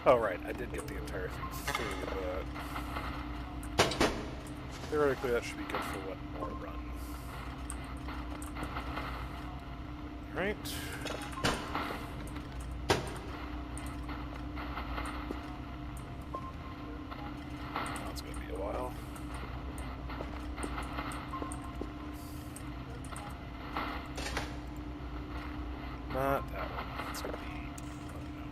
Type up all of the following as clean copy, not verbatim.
Oh, right, I did get the entire thing through, but theoretically that should be good for one more run. Right. That's going to be a while. Not that one. It's going to be unknown.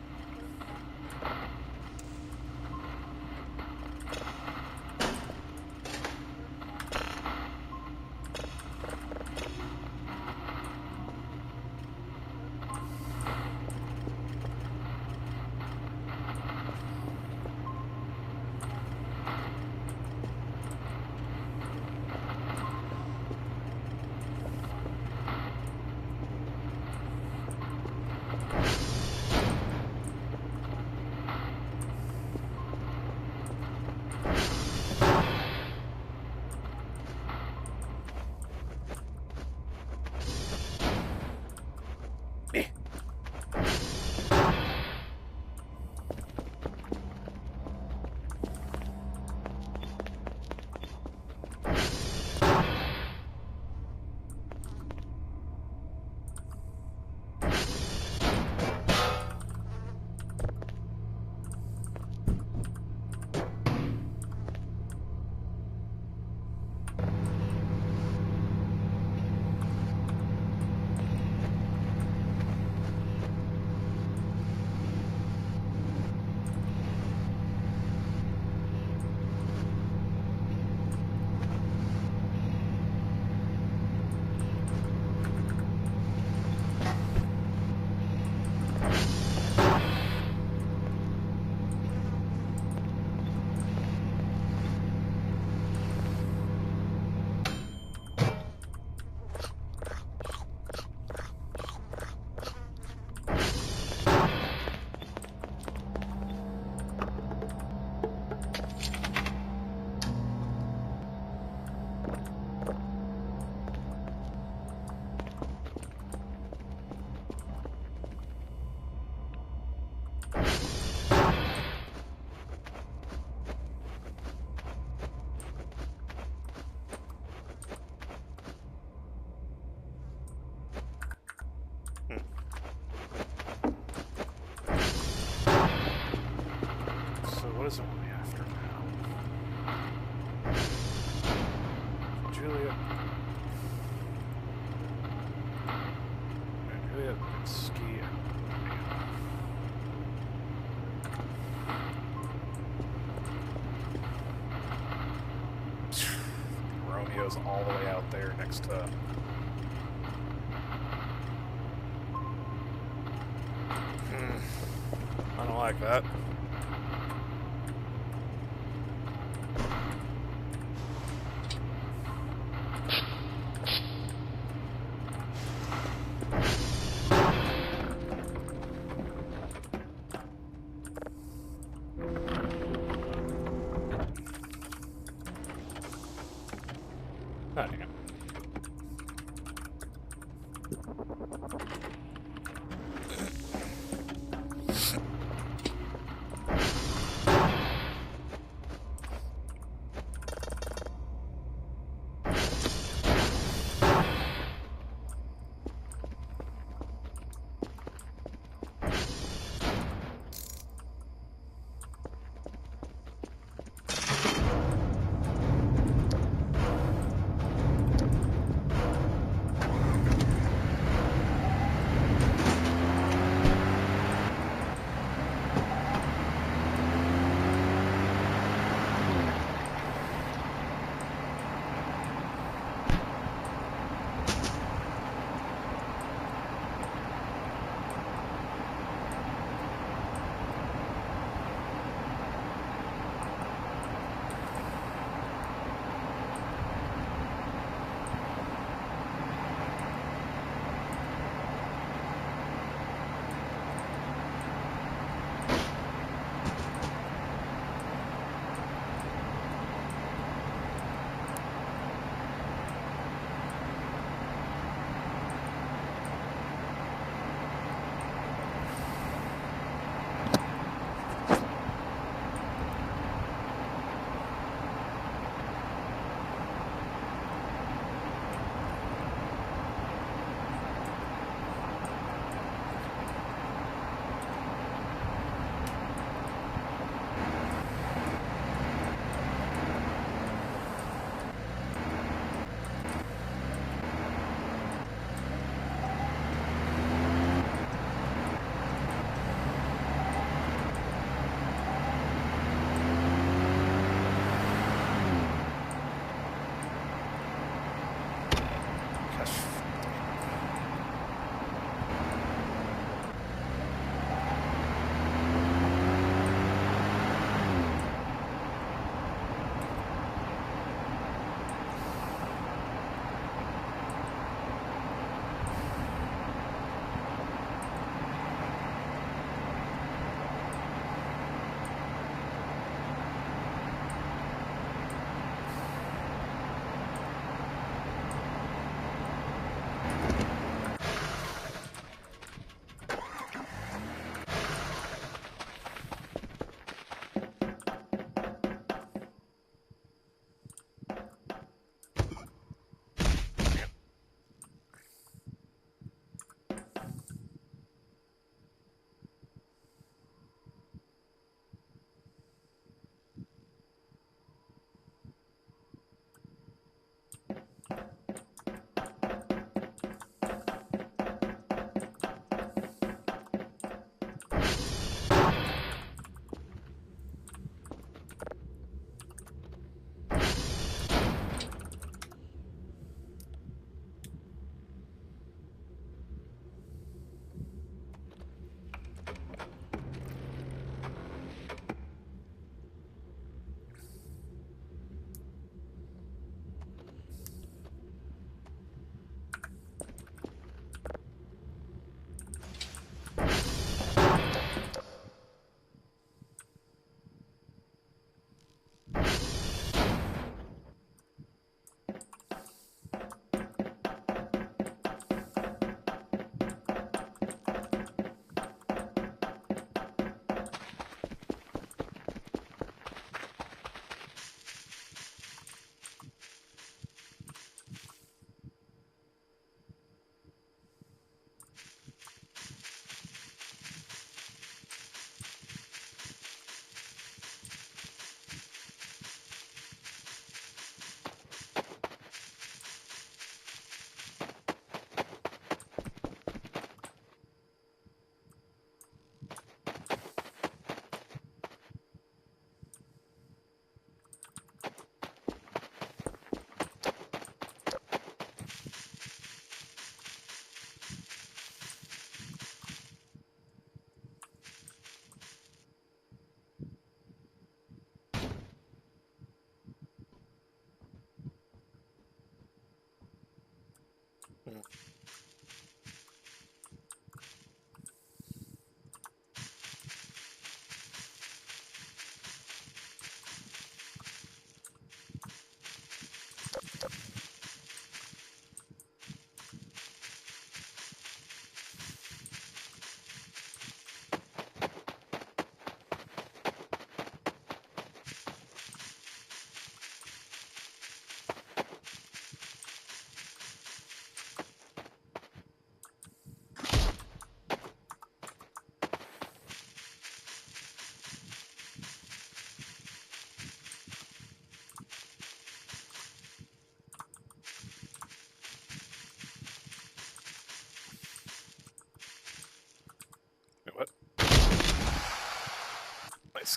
So what is it only after now? Juliet. Juliet, Ski, and Romeo's all the way out there next to... I don't like that. Ah, dang it.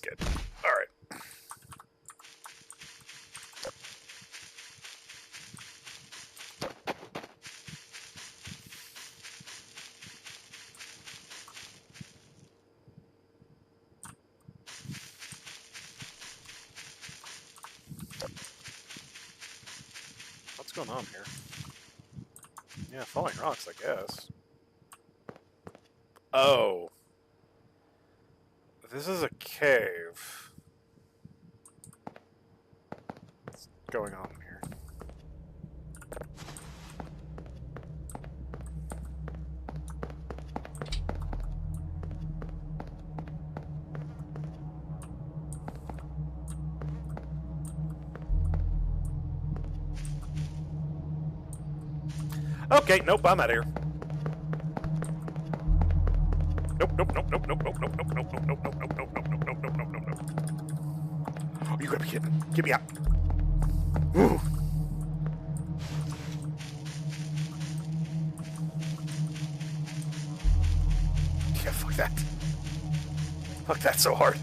good. Alright. What's going on here? Yeah, falling rocks, I guess. Oh. This is a cave. What's going on here? Okay, nope, I'm out of here. Nope, nope, nope, nope, nope, nope, nope, nope, nope, nope, nope, nope, nope, nope, nope, nope, nope, nope, nope, nope. Oh, you gotta be kidding. Get me out. Woo. Yeah, fuck that. Fuck that so hard.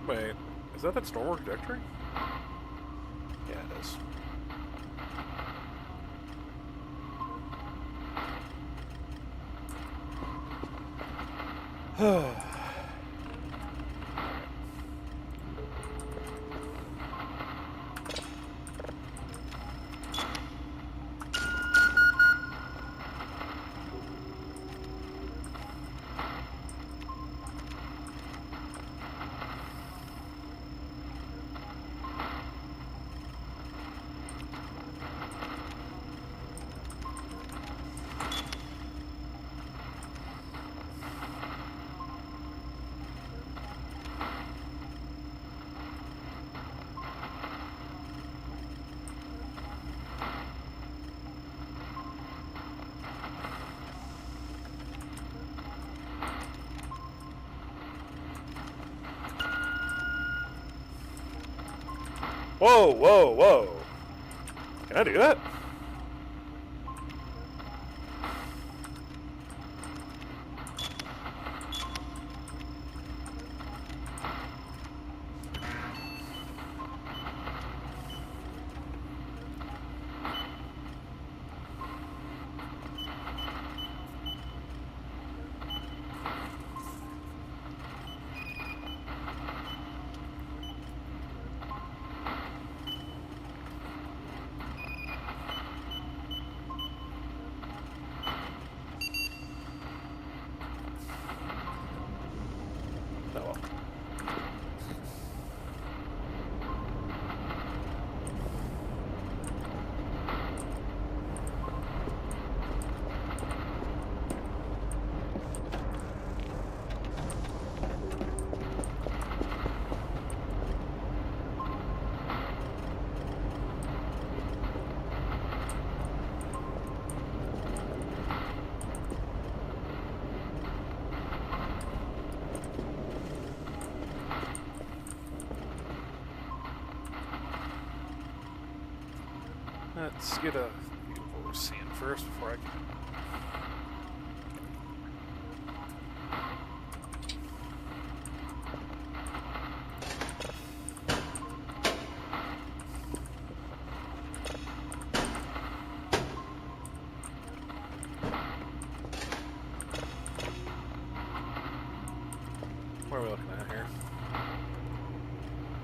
Wait, is that Stormward trajectory? Yeah, it is. Whoa, whoa, whoa. Can I do that? Oh well. Let's get a view of what we're seeing first before I can. What are we looking at here?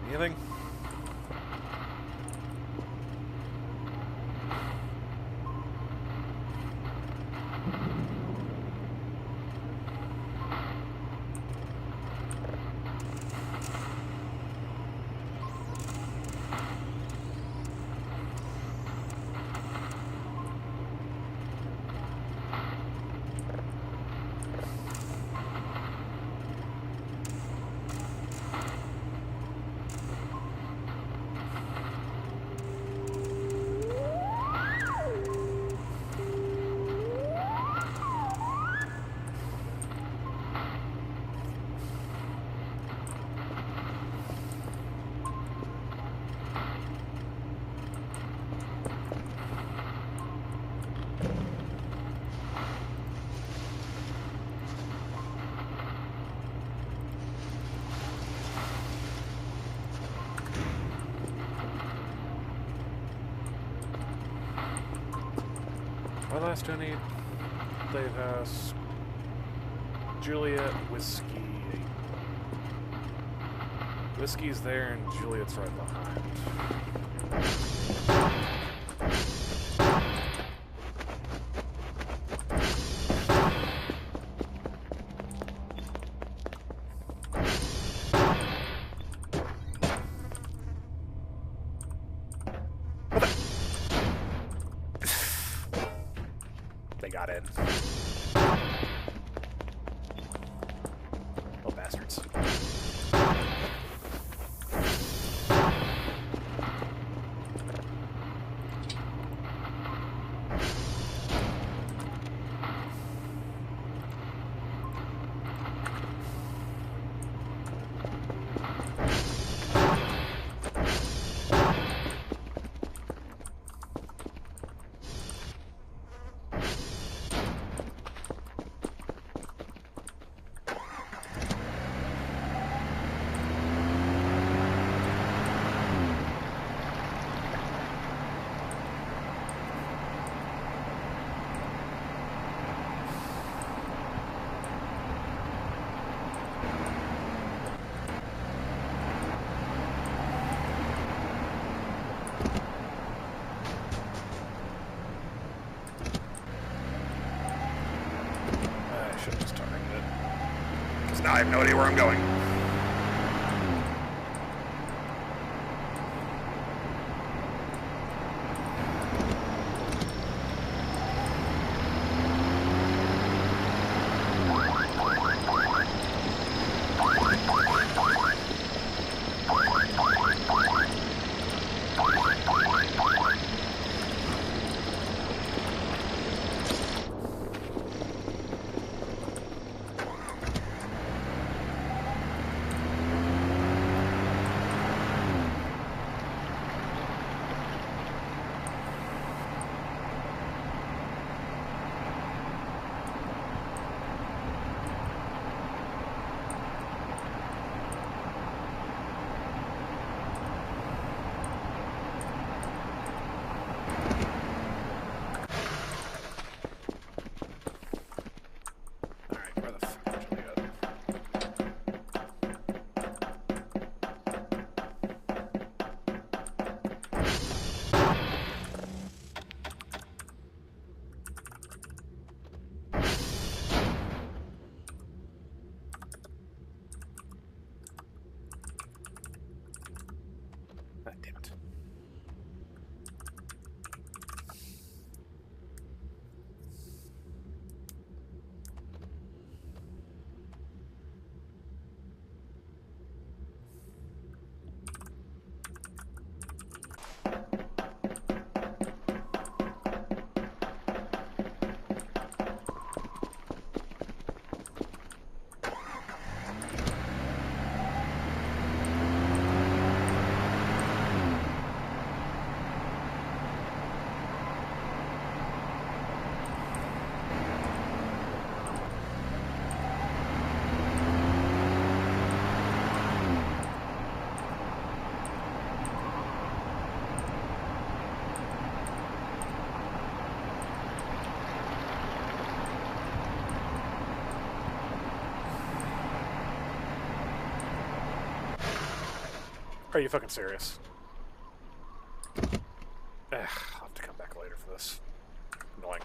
Anything? What else do I need? Playhouse, Juliet, whiskey. Whiskey's there and Juliet's right behind. They got in. Oh, bastards. Now I have no idea where I'm going. Are you fucking serious? I'll have to come back later for this. Annoying.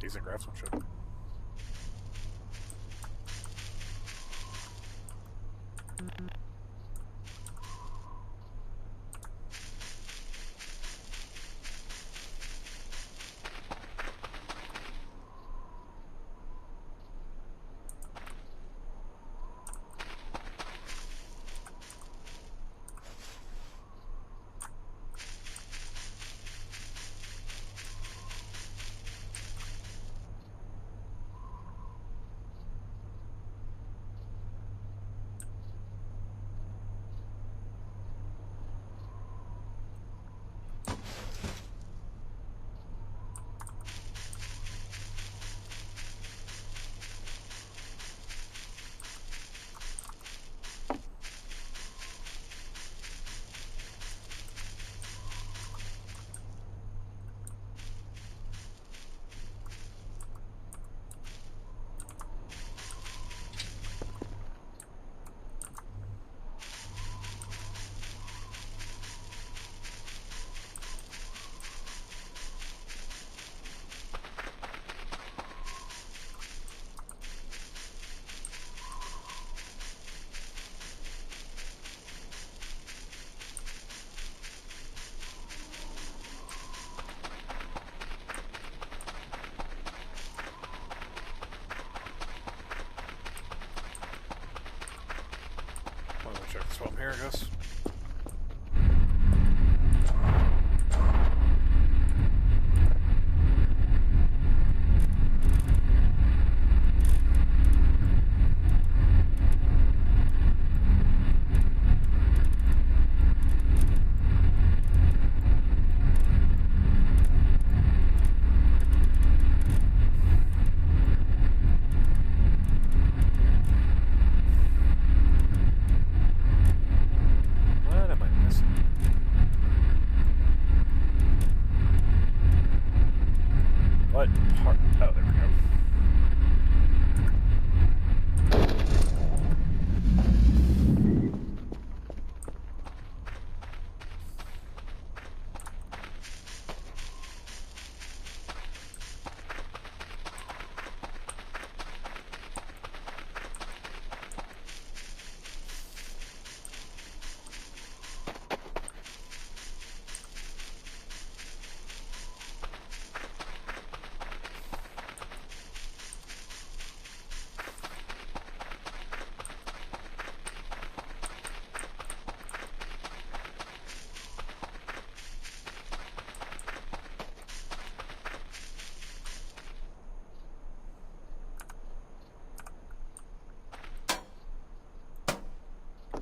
Decent craftsmanship. I guess. What am I missing? What part? Oh, there we go.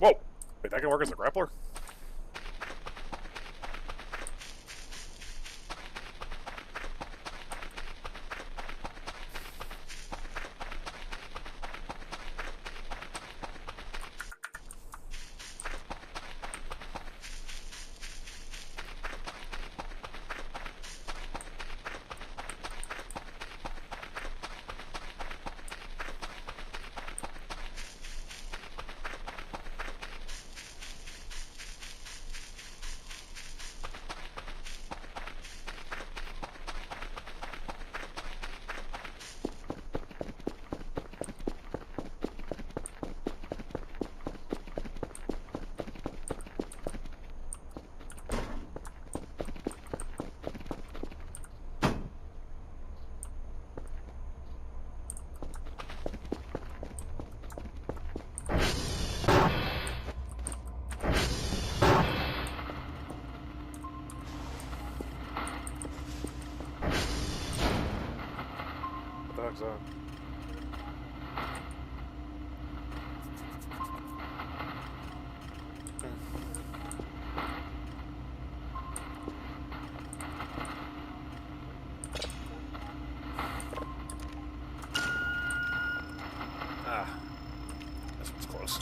Whoa! Wait, that can work as a grappler? What the heck's that? Ah, this one's close.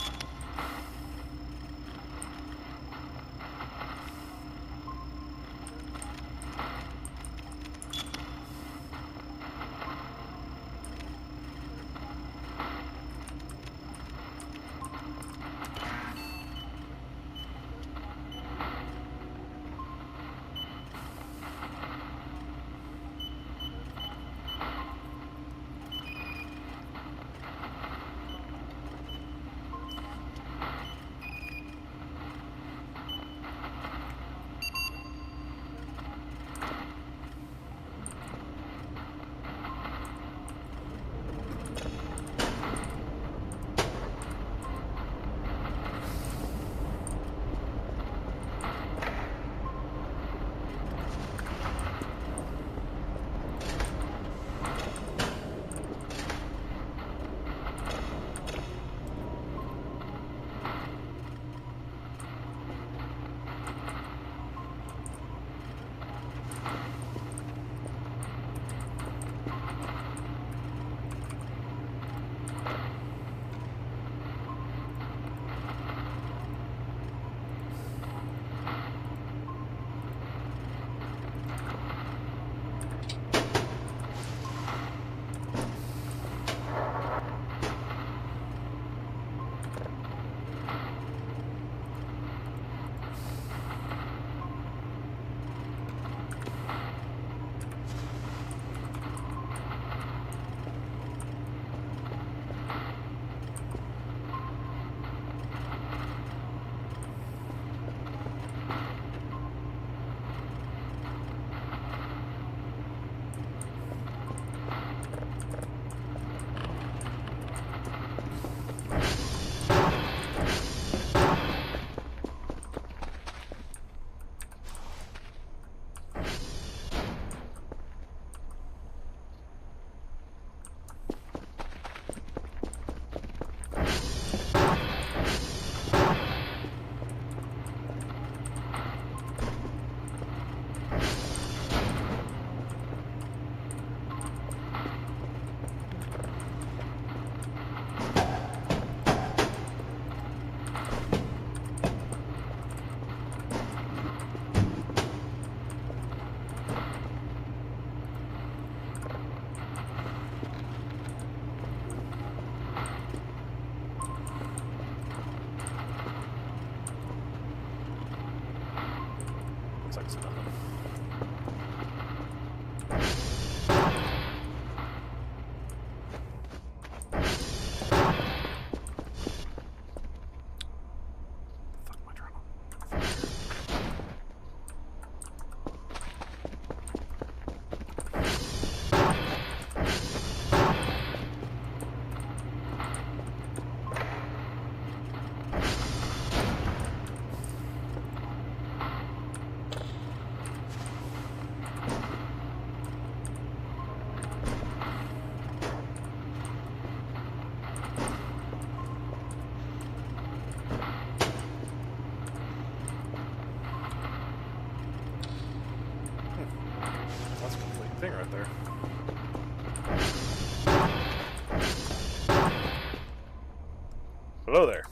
Hello there.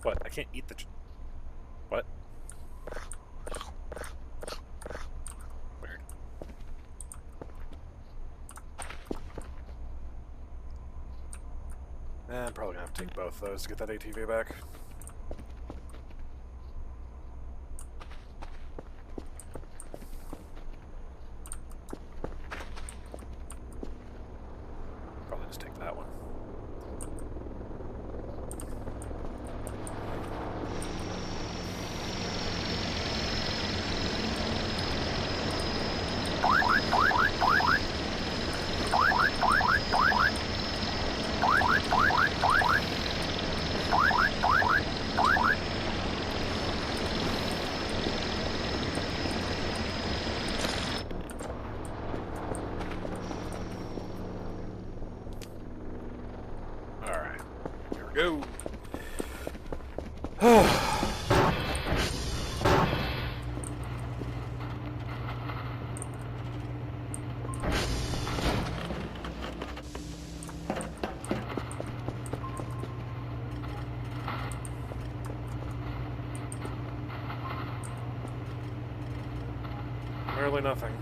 What? I can't eat the... What? Weird. I'm probably gonna have to take both those to get that ATV back. Probably just take that one. Alright, here we go. Really nothing.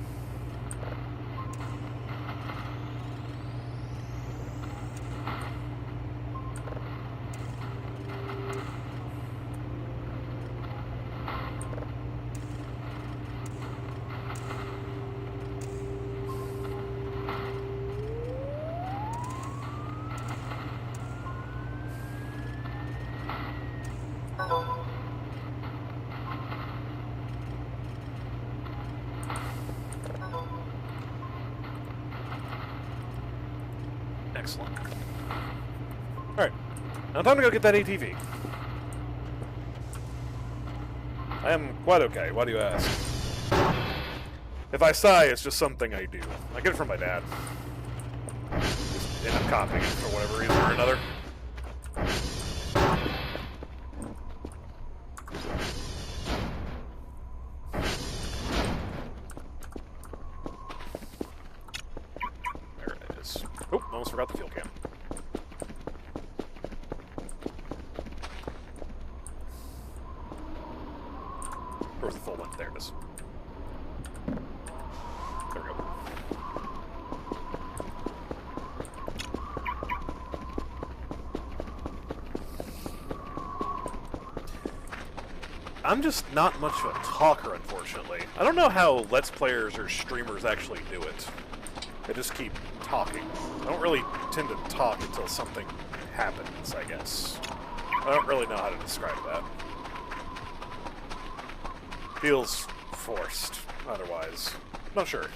Excellent. Alright, now time to go get that ATV. I am quite okay, why do you ask? If I sigh, it's just something I do. I get it from my dad. Just end up copying it for whatever reason or another. There it is. Oh, almost forgot the fuel can. Where's the full one? There it is. There we go. I'm just not much of a talker, unfortunately. I don't know how Let's Players or streamers actually do it. They just keep talking. I don't really tend to talk until something happens, I guess. I don't really know how to describe that. Feels forced, otherwise. Not sure.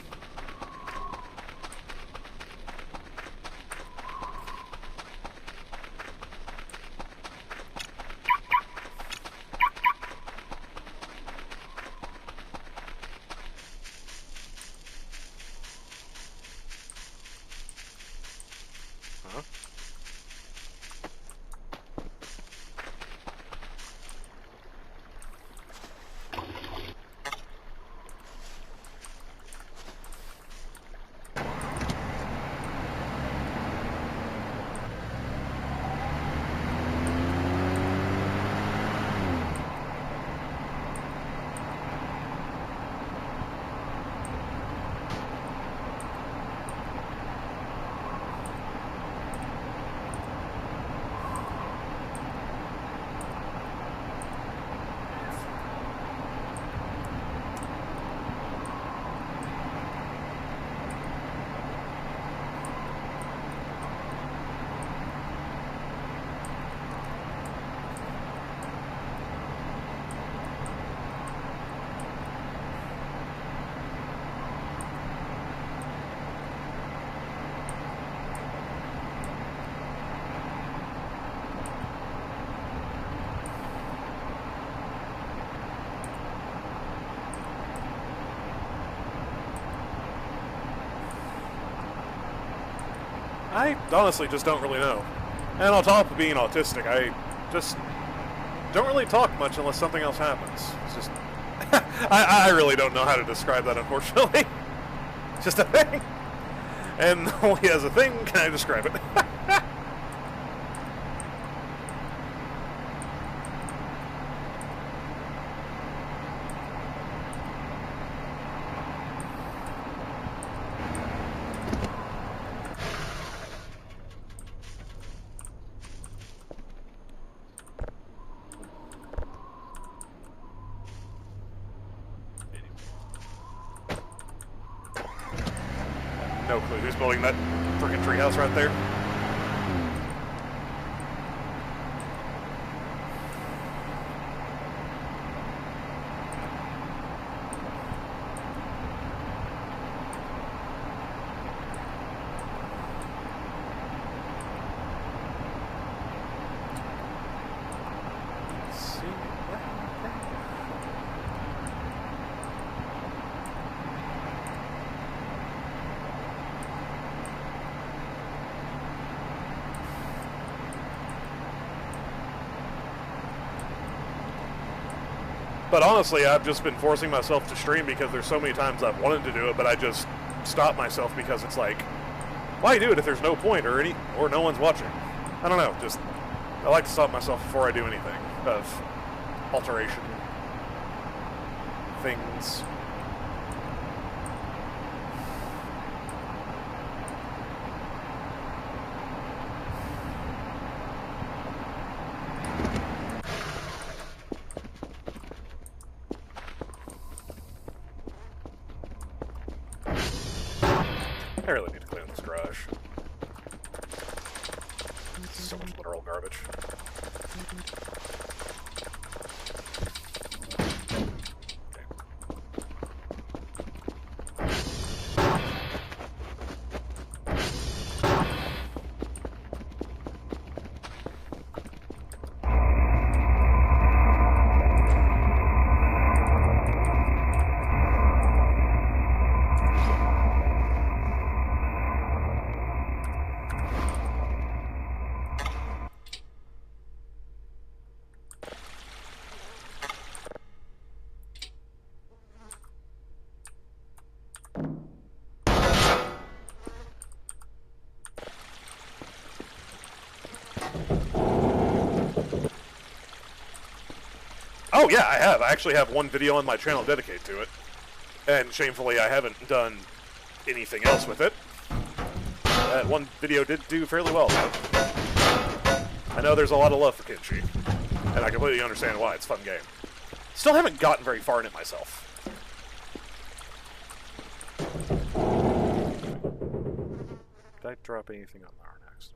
Huh? I honestly just don't really know. And on top of being autistic, I just don't really talk much unless something else happens. It's just... I really don't know how to describe that, unfortunately. It's just a thing. And only as a thing can I describe it. No clue who's building that freaking treehouse right there. Let's see. But honestly, I've just been forcing myself to stream because there's so many times I've wanted to do it, but I just stop myself because it's like, why do it if there's no point or no one's watching? I don't know, just I like to stop myself before I do anything of alteration things. I really need to clean this garage. So much literal garbage. Oh yeah, I have. I actually have one video on my channel dedicated to it. And shamefully, I haven't done anything else with it. That one video did do fairly well, though. I know there's a lot of love for Kenshi, and I completely understand why. It's a fun game. Still haven't gotten very far in it myself. Did I drop anything on our next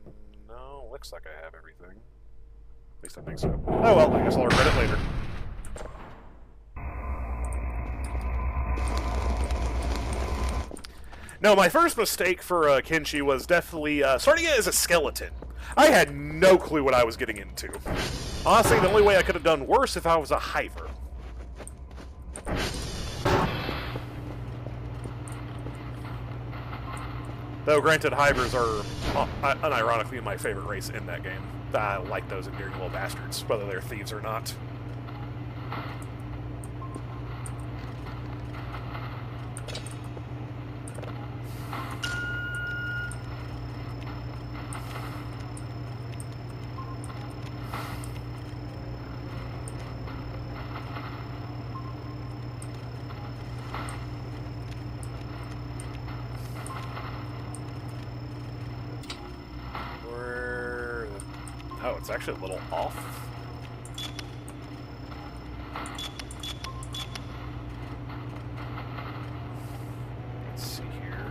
one? No, looks like I have everything. At least I think so. Oh well, I guess I'll regret it later. No, my first mistake for Kenshi was definitely starting it as a skeleton. I had no clue what I was getting into. Honestly, the only way I could have done worse if I was a hiver. Though, granted, hivers are unironically my favorite race in that game. I like those endearing little bastards, whether they're thieves or not. Oh, it's actually a little off. Let's see here.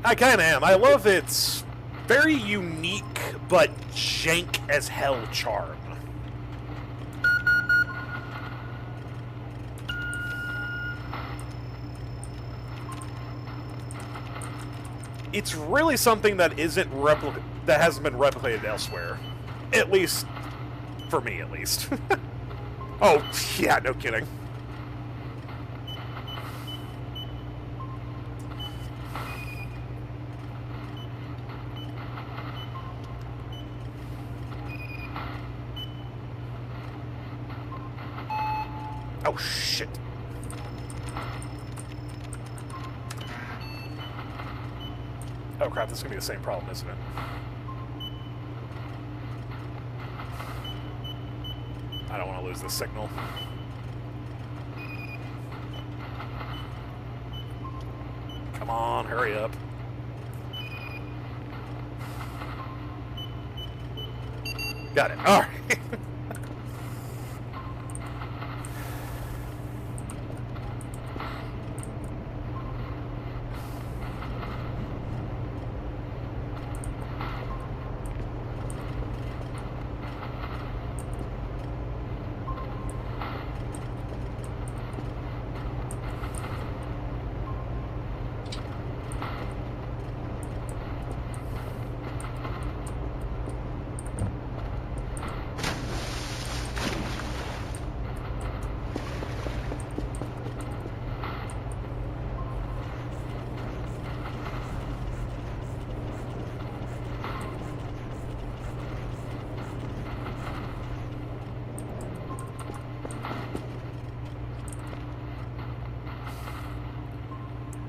I kinda am. I love its very unique but jank as hell charm. It's really something that that hasn't been replicated elsewhere. At least, for me at least. Oh, yeah, no kidding. Oh, shit. Oh, crap, this is going to be the same problem, isn't it? I don't want to lose this signal. Come on, hurry up. Got it. All right.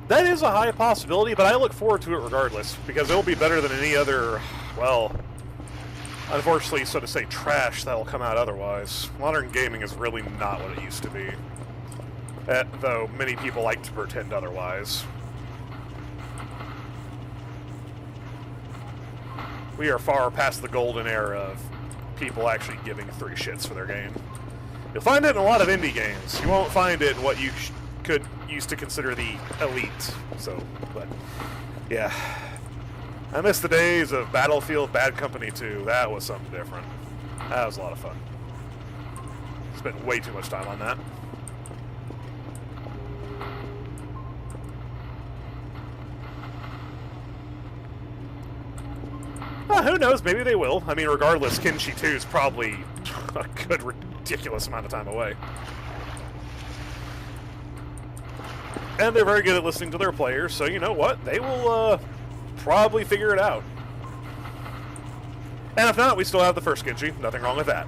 That is a high possibility, but I look forward to it regardless, because it will be better than any other, well, unfortunately, so to say, trash that will come out otherwise. Modern gaming is really not what it used to be, though many people like to pretend otherwise. We are far past the golden era of people actually giving three shits for their game. You'll find it in a lot of indie games. You won't find it in what you could used to consider the elite. So, but yeah, I miss the days of Battlefield Bad Company 2. That was something different. That was a lot of fun. Spent way too much time on that. Well, who knows? Maybe they will. I mean, regardless, Kenshi 2 is probably a good, ridiculous amount of time away. And they're very good at listening to their players, so you know what? They will probably figure it out. And if not, we still have the first Kenshi. Nothing wrong with that.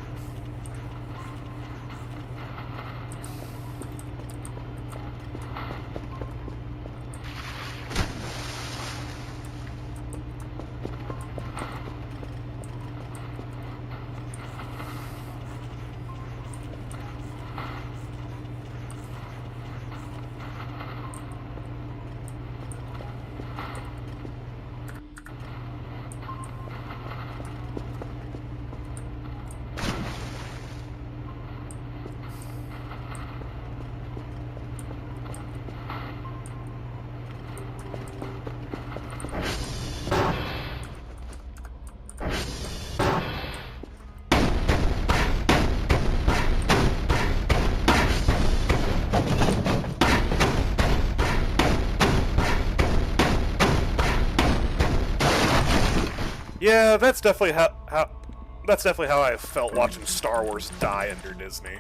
Yeah, that's definitely how I felt watching Star Wars die under Disney.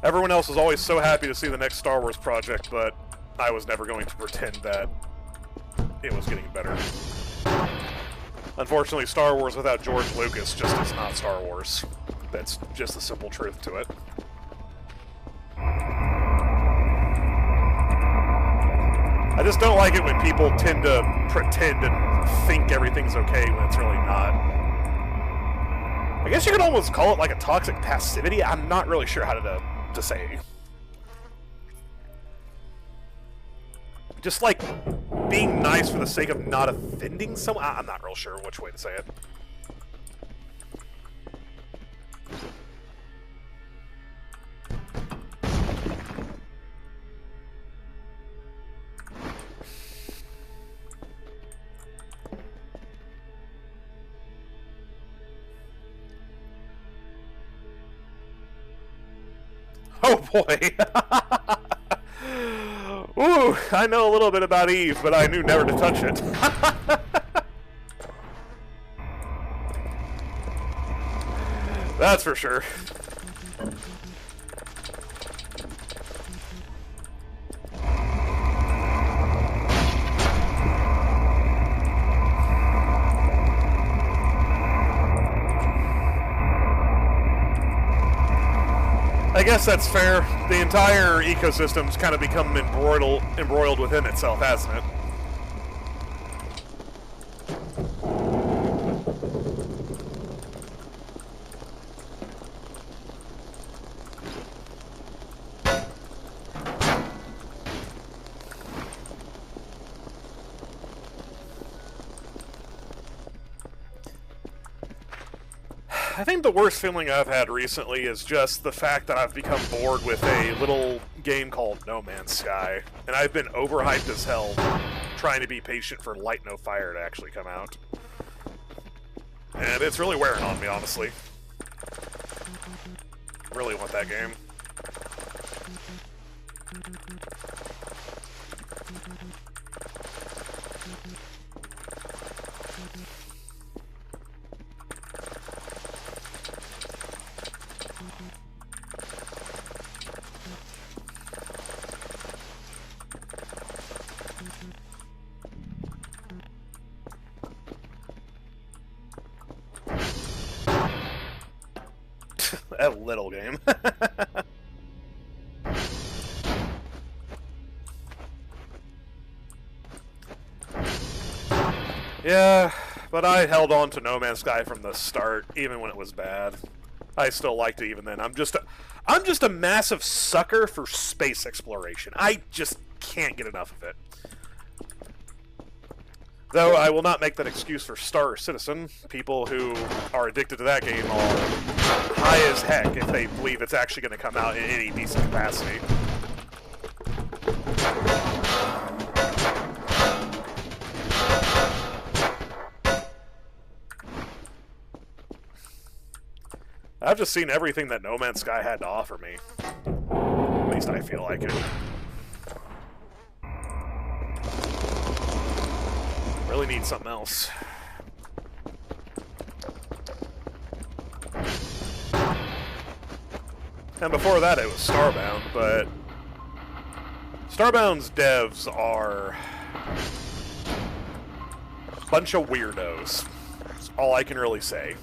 Everyone else was always so happy to see the next Star Wars project, but I was never going to pretend that it was getting better. Unfortunately, Star Wars without George Lucas just is not Star Wars. That's just the simple truth to it. I just don't like it when people tend to pretend and think everything's okay when it's really not. I guess you could almost call it like a toxic passivity. I'm not really sure how to say. Just like being nice for the sake of not offending someone. I'm not real sure which way to say it. Oh boy! Ooh, I know a little bit about Eve, but I knew never to touch it. That's for sure. I guess that's fair. The entire ecosystem's kind of become embroiled within itself, hasn't it? I think the worst feeling I've had recently is just the fact that I've become bored with a little game called No Man's Sky, and I've been overhyped as hell trying to be patient for Light No Fire to actually come out. And it's really wearing on me, honestly. Really want that game. That little game. Yeah, but I held on to No Man's Sky from the start, even when it was bad. I still liked it even then. I'm just a massive sucker for space exploration. I just can't get enough of it. Though I will not make that excuse for Star Citizen. People who are addicted to that game are high as heck if they believe it's actually going to come out in any decent capacity. I've just seen everything that No Man's Sky had to offer me. At least I feel like it. Really need something else. And before that it was Starbound, but Starbound's devs are a bunch of weirdos. That's all I can really say.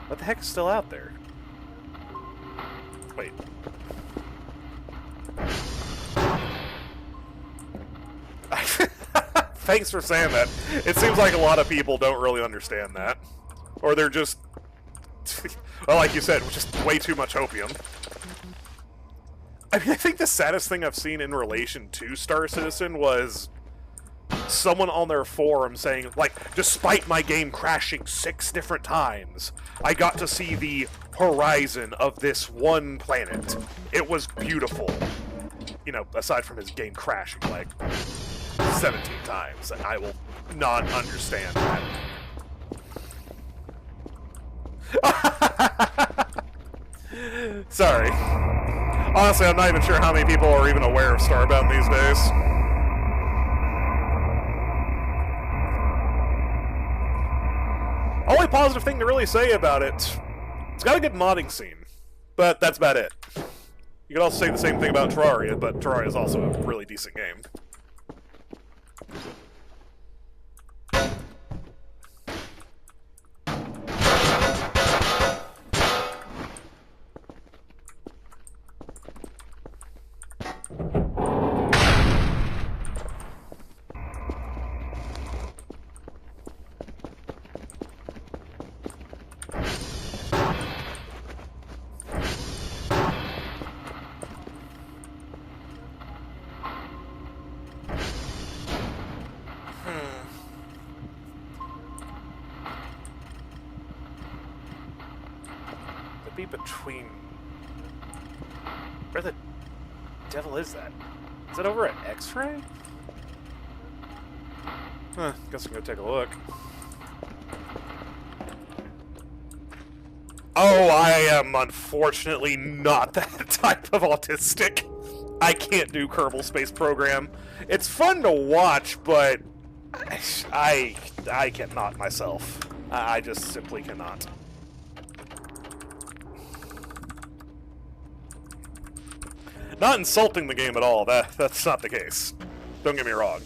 What the heck is still out there? Wait. Thanks for saying that. It seems like a lot of people don't really understand that. Or they're just, well, like you said, just way too much opium. I mean, I think the saddest thing I've seen in relation to Star Citizen was someone on their forum saying, like, despite my game crashing 6 different times, I got to see the horizon of this one planet. It was beautiful. You know, aside from his game crashing, like, 17 times, and I will not understand that. Sorry. Honestly, I'm not even sure how many people are even aware of Starbound these days. Only positive thing to really say about it, it's got a good modding scene, but that's about it. You could also say the same thing about Terraria, but Terraria is also a really decent game. Be between... Where the devil is that? Is that over at X-Ray? Huh, guess I'm gonna take a look. Oh, I am unfortunately not that type of autistic. I can't do Kerbal Space Program. It's fun to watch, but I cannot myself. I just simply cannot. Not insulting the game at all. That's not the case. Don't get me wrong.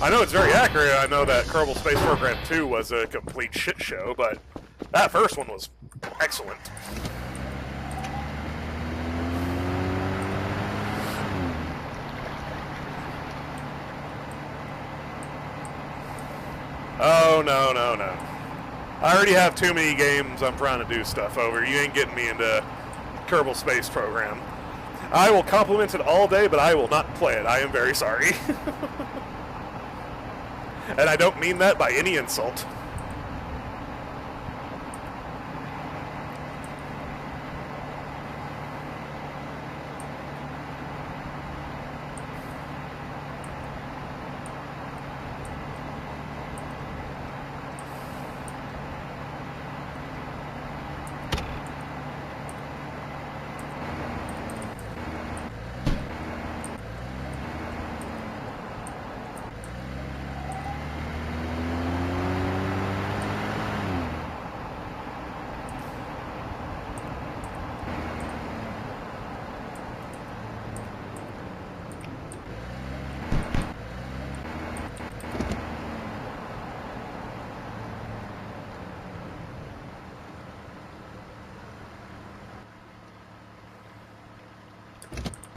I know it's very accurate. I know that Kerbal Space Program 2 was a complete shit show, but that first one was excellent. Oh, no, no, no. I already have too many games I'm trying to do stuff over. You ain't getting me into Kerbal Space Program. I will compliment it all day, but I will not play it. I am very sorry. And I don't mean that by any insult.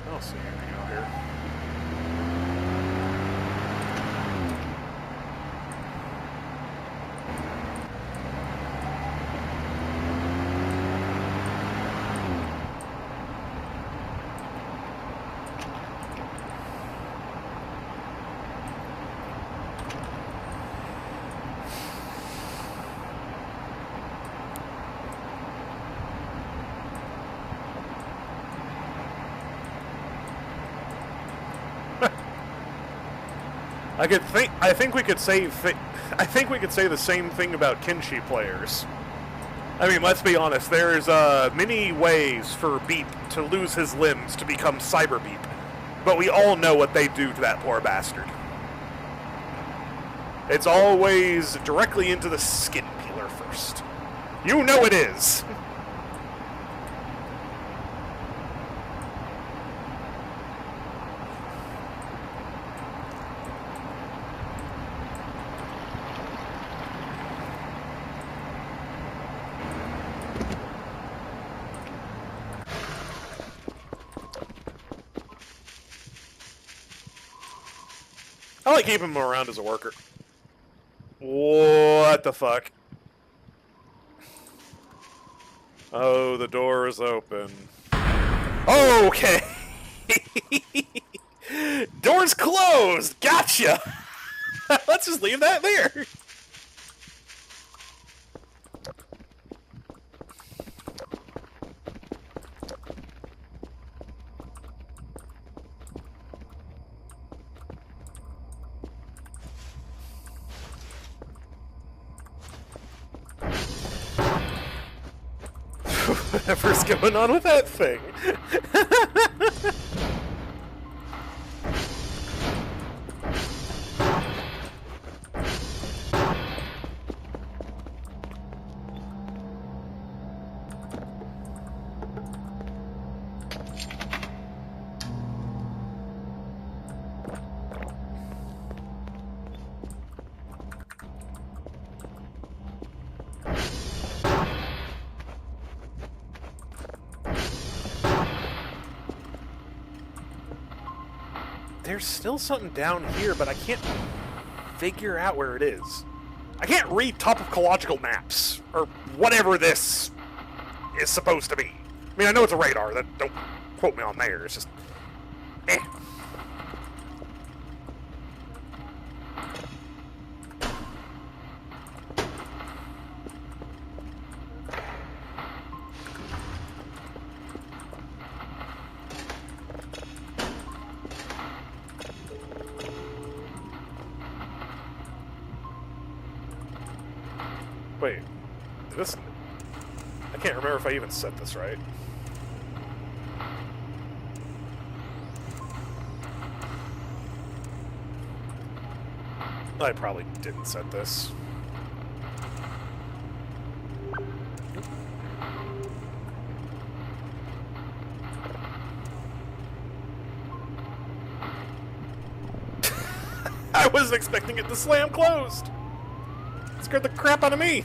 I don't see anything out here. I think we could say the same thing about Kenshi players. I mean, let's be honest. There's many ways for Beep to lose his limbs to become Cyber Beep, but we all know what they do to that poor bastard. It's always directly into the skin peeler first. You know it is. I like keeping him around as a worker. What the fuck? Oh, the door is open. Okay! Door's closed! Gotcha! Let's just leave that there. Whatever's going on with that thing. There's still something down here, but I can't figure out where it is. I can't read topological maps, or whatever this is supposed to be. I mean, I know it's a radar, don't quote me on there, it's just... eh. Wait, this... I can't remember if I even set this right. I probably didn't set this. I wasn't expecting it to slam closed. It scared the crap out of me.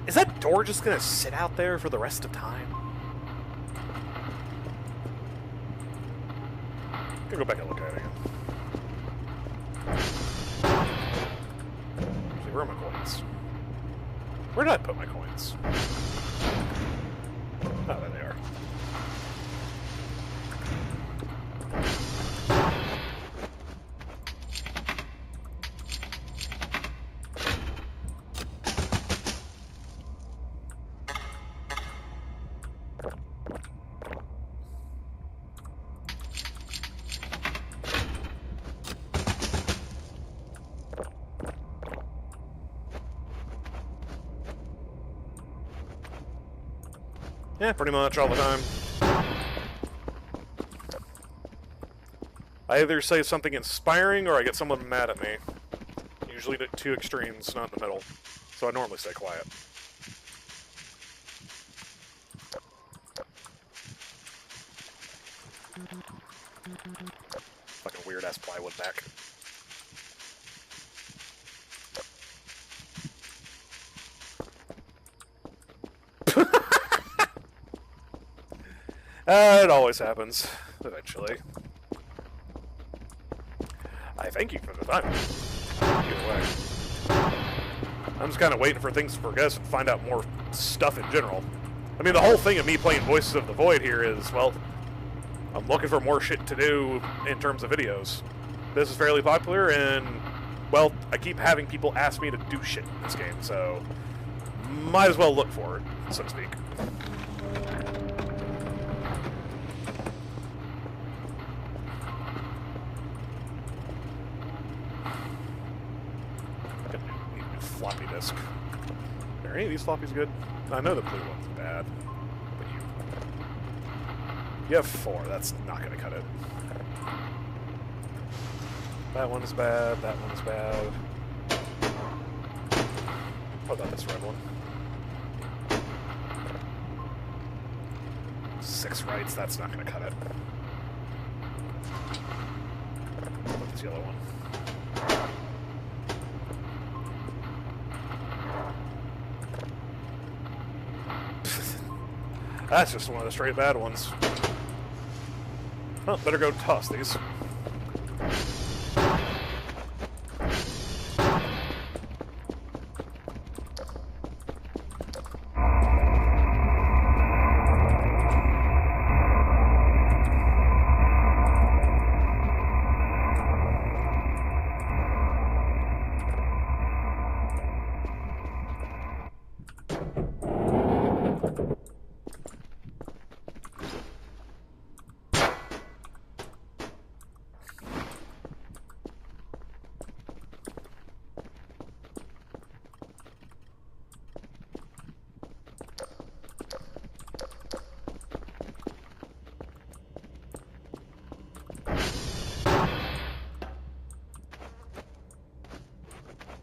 Is that door just gonna sit out there for the rest of time? I'm gonna go back and look at it again. See, where are my coins? Where did I put my coins? Oh, there they are. Yeah, pretty much all the time. I either say something inspiring or I get someone mad at me. Usually the two extremes, not in the middle. So I normally stay quiet. Fucking weird-ass plywood back. It always happens, eventually. I thank you for the time. Either way. I'm just kind of waiting for things to progress and find out more stuff in general. I mean, the whole thing of me playing Voices of the Void here is, well, I'm looking for more shit to do in terms of videos. This is fairly popular, and, well, I keep having people ask me to do shit in this game, so might as well look for it, so to speak. Floppy disk. Are any of these floppies good? I know the blue one's bad, but you have 4. That's not going to cut it. That one's bad. That one's bad. What about this red one? 6 rights. That's not going to cut it. What about this yellow one? That's just one of the straight bad ones. Well, better go toss these.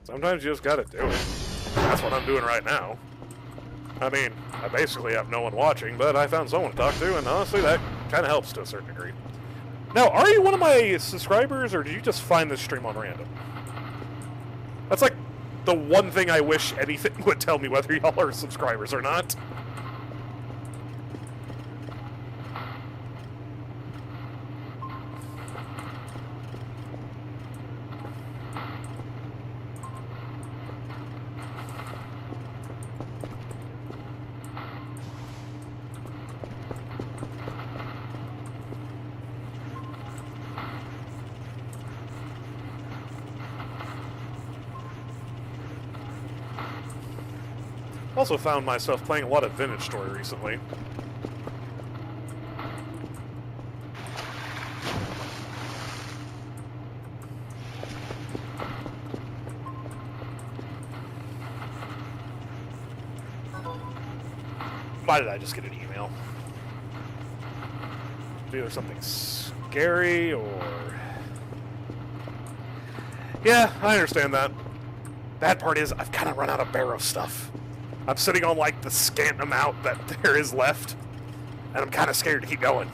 Sometimes you just gotta do it. That's what I'm doing right now. I mean, I basically have no one watching, but I found someone to talk to, and honestly, that kind of helps to a certain degree. Now, are you one of my subscribers, or did you just find this stream on random? That's like the one thing I wish anything would tell me whether y'all are subscribers or not. Also found myself playing a lot of Vintage Story recently. Why did I just get an email? Either something scary or... Yeah, I understand that. Bad part is, I've kind of run out of Barrow stuff. I'm sitting on, like, the scant amount that there is left, and I'm kind of scared to keep going.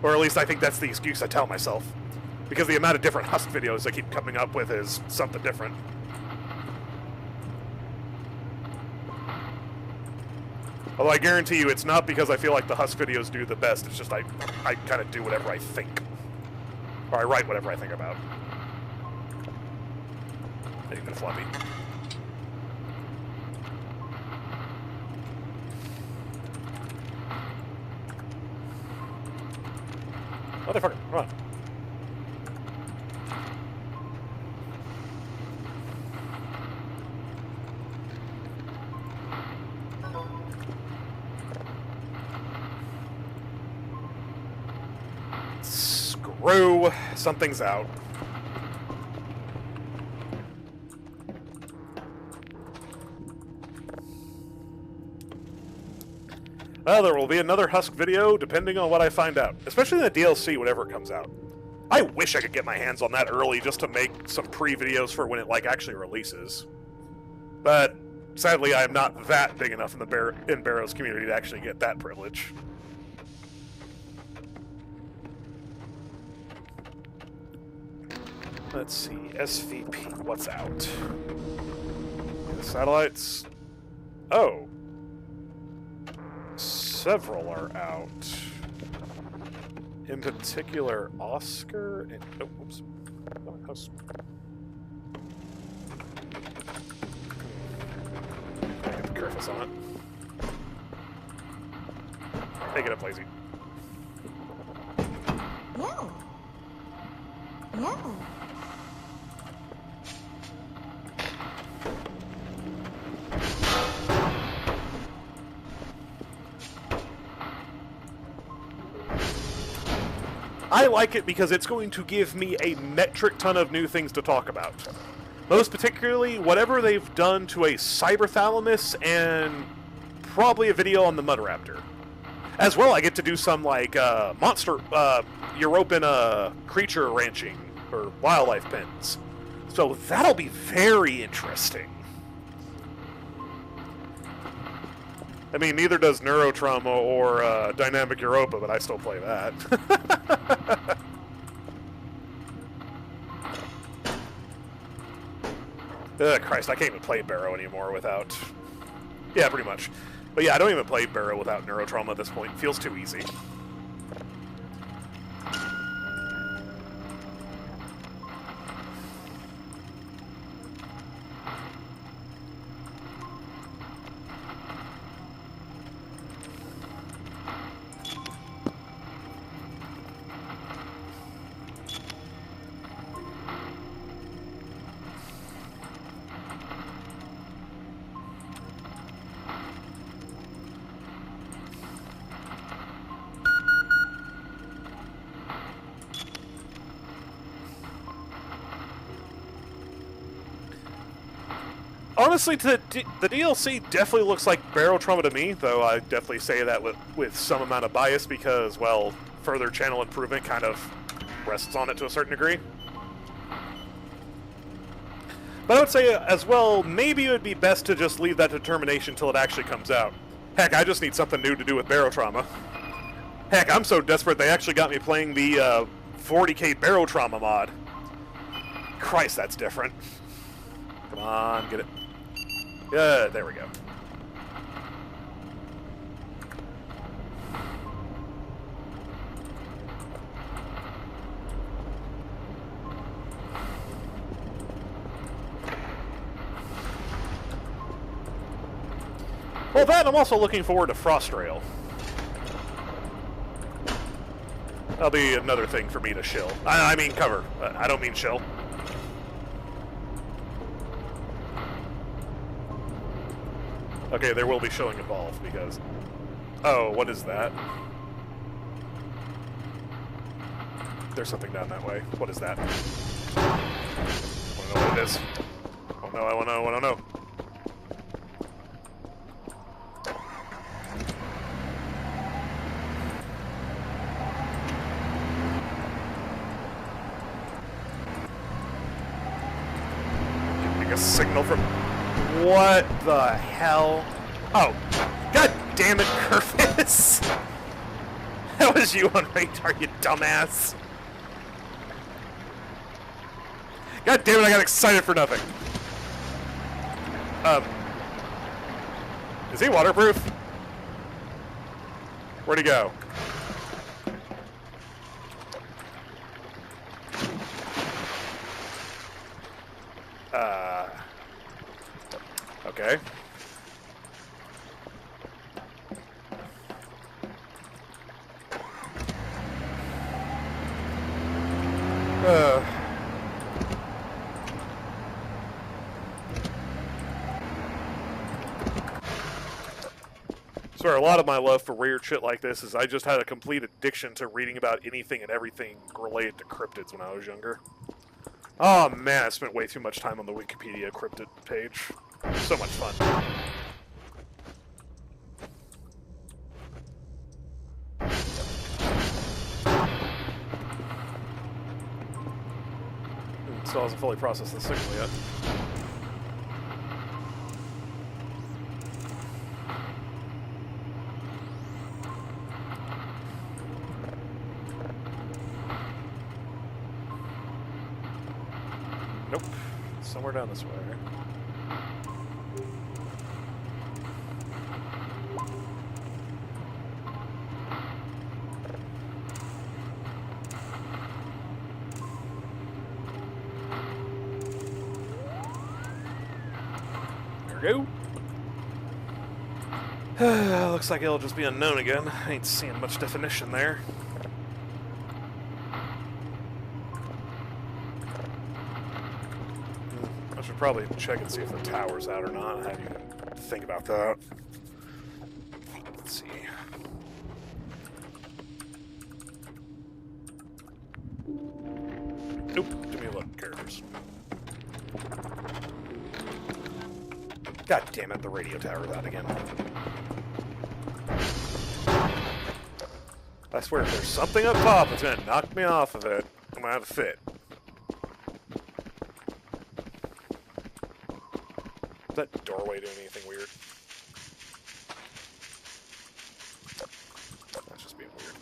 Or at least I think that's the excuse I tell myself. Because the amount of different Husk videos I keep coming up with is something different. Although I guarantee you it's not because I feel like the Husk videos do the best, it's just I kind of do whatever I think. Or I write whatever I think about. Hitting the floppy. Motherfucker, come on. Screw. Something's out. Well, there will be another Husk video, depending on what I find out. Especially in the DLC, whenever it comes out. I wish I could get my hands on that early, just to make some pre-videos for when it, like, actually releases. But, sadly, I am not that big enough in the Barrow's community to actually get that privilege. Let's see, SVP, what's out? The satellites... Oh. Several are out. In particular, Oscar and... Oh, whoops. Oh, house. I get the curves on it. Take it up, lazy. Yeah. Yeah. I like it because it's going to give me a metric ton of new things to talk about. Most particularly, whatever they've done to a cyberthalamus and probably a video on the Mud Raptor. As well, I get to do some, like, monster, European, creature ranching, or wildlife pens. So that'll be very interesting. I mean, neither does Neurotrauma or Dynamic Europa, but I still play that. Ugh, Christ, I can't even play Barrow anymore without... Yeah, pretty much. But yeah, I don't even play Barrow without Neurotrauma at this point. It feels too easy. Honestly, the DLC definitely looks like Barotrauma to me, though I definitely say that with some amount of bias because, well, further channel improvement kind of rests on it to a certain degree. But I would say, as well, maybe it would be best to just leave that determination till it actually comes out. Heck, I just need something new to do with Barotrauma. Heck, I'm so desperate they actually got me playing the 40k Barotrauma mod. Christ, that's different. Come on, get it. Yeah, there we go. Well, that, I'm also looking forward to Frostrail. That'll be another thing for me to shill. I mean cover. I don't mean shill. Okay, there will be showing evolve because... Oh, what is that? There's something down that way. What is that? I wanna know what it is. Oh no, I wanna know. Getting a signal from... What the hell? Oh, god damn it, Curvis! That was you on radar, you dumbass! God damn it, I got excited for nothing. Is he waterproof? Where'd he go? Okay. Swear, a lot of my love for weird shit like this is I just had a complete addiction to reading about anything and everything related to cryptids when I was younger. Oh man, I spent way too much time on the Wikipedia cryptid page. So much fun. Still hasn't fully processed the signal yet. Nope. Somewhere down this way. There we go. Looks like it'll just be unknown again. I ain't seeing much definition there. I should probably check and see if the tower's out or not. I didn't even think about that. Let's see. Nope. Give me a look, characters. God damn it, the radio tower's out again. I swear, if there's something up top that's gonna knock me off of it, I'm gonna have a fit. Is that doorway doing anything weird? That's just being weird.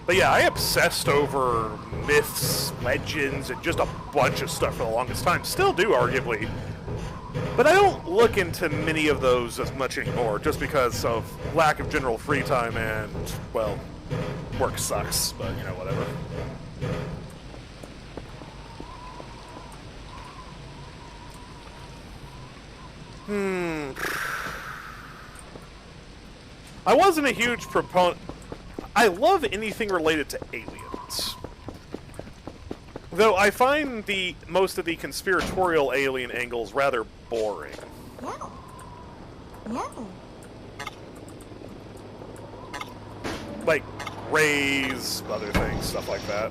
But yeah, I obsessed over myths, legends, and just a bunch of stuff for the longest time. Still do, arguably. But I don't look into many of those as much anymore, just because of lack of general free time and, well, work sucks, but, you know, whatever. I wasn't a huge proponent... I love anything related to aliens. Though I find most of the conspiratorial alien angles rather boring. Yeah. Yeah. Like rays, other things, stuff like that.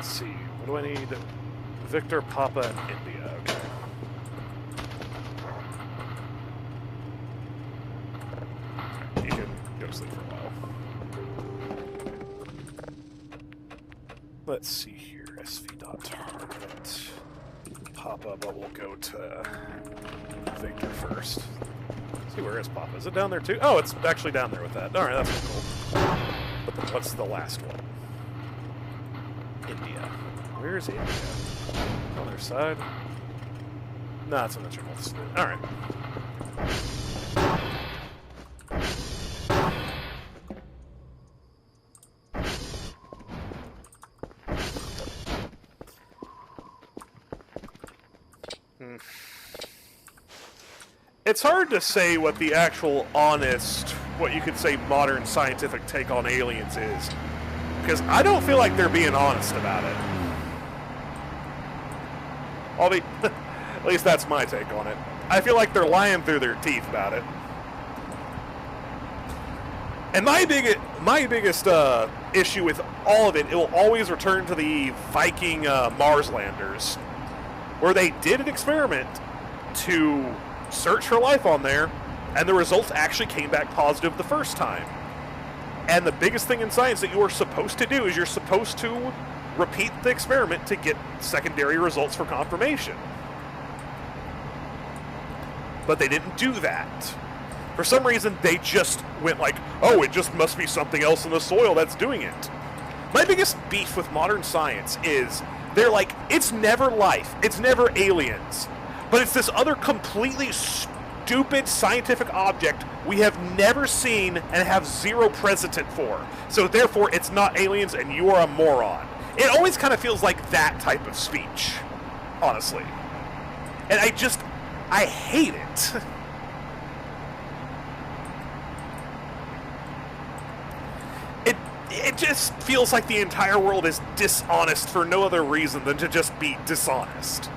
Let's see. What do I need? Victor, Papa, and India. Okay. You can go to sleep for a while. Let's see here. SV.target. Papa, but we'll go to Victor first. Let's see, where is Papa? Is it down there too? Oh, it's actually down there with that. Alright, that's cool. But then what's the last one? India. Where is India? On their side? No, it's in the general. Alright. It's hard to say what the actual honest, what you could say modern scientific take on aliens is, because I don't feel like they're being honest about it. At least that's my take on it. I feel like they're lying through their teeth about it. And my biggest issue with all of it, it will always return to the Viking Mars landers, where they did an experiment to search for life on there, and the results actually came back positive the first time. And the biggest thing in science that you are supposed to do is you're supposed to repeat the experiment to get secondary results for confirmation. But they didn't do that. For some reason, they just went like, oh, it just must be something else in the soil that's doing it. My biggest beef with modern science is they're like, it's never life, it's never aliens. But it's this other completely stupid scientific object we have never seen and have zero precedent for. So therefore, it's not aliens and you are a moron. It always kind of feels like that type of speech, honestly. And I hate it. It just feels like the entire world is dishonest for no other reason than to just be dishonest.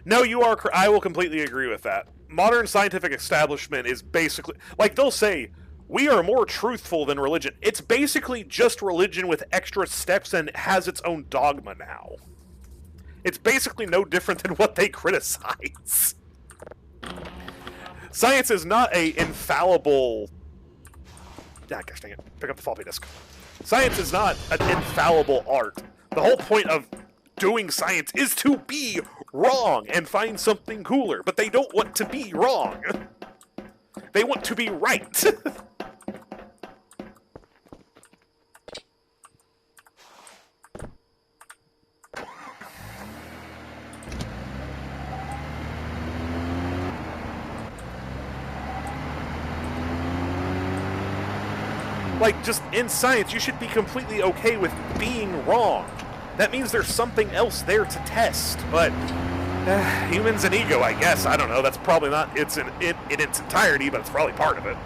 No, you are. I will completely agree with that. Modern scientific establishment is basically like they'll say we are more truthful than religion. It's basically just religion with extra steps and has its own dogma now. It's basically no different than what they criticize. Science is not a infallible. Ah, gosh dang it! Pick up the floppy disk. Science is not an infallible art. The whole point of doing science is to be wrong and find something cooler, but they don't want to be wrong. They want to be right. Like, just in science, you should be completely okay with being wrong. That means there's something else there to test, but humans and ego, I guess. I don't know. That's probably not in its entirety, but it's probably part of it.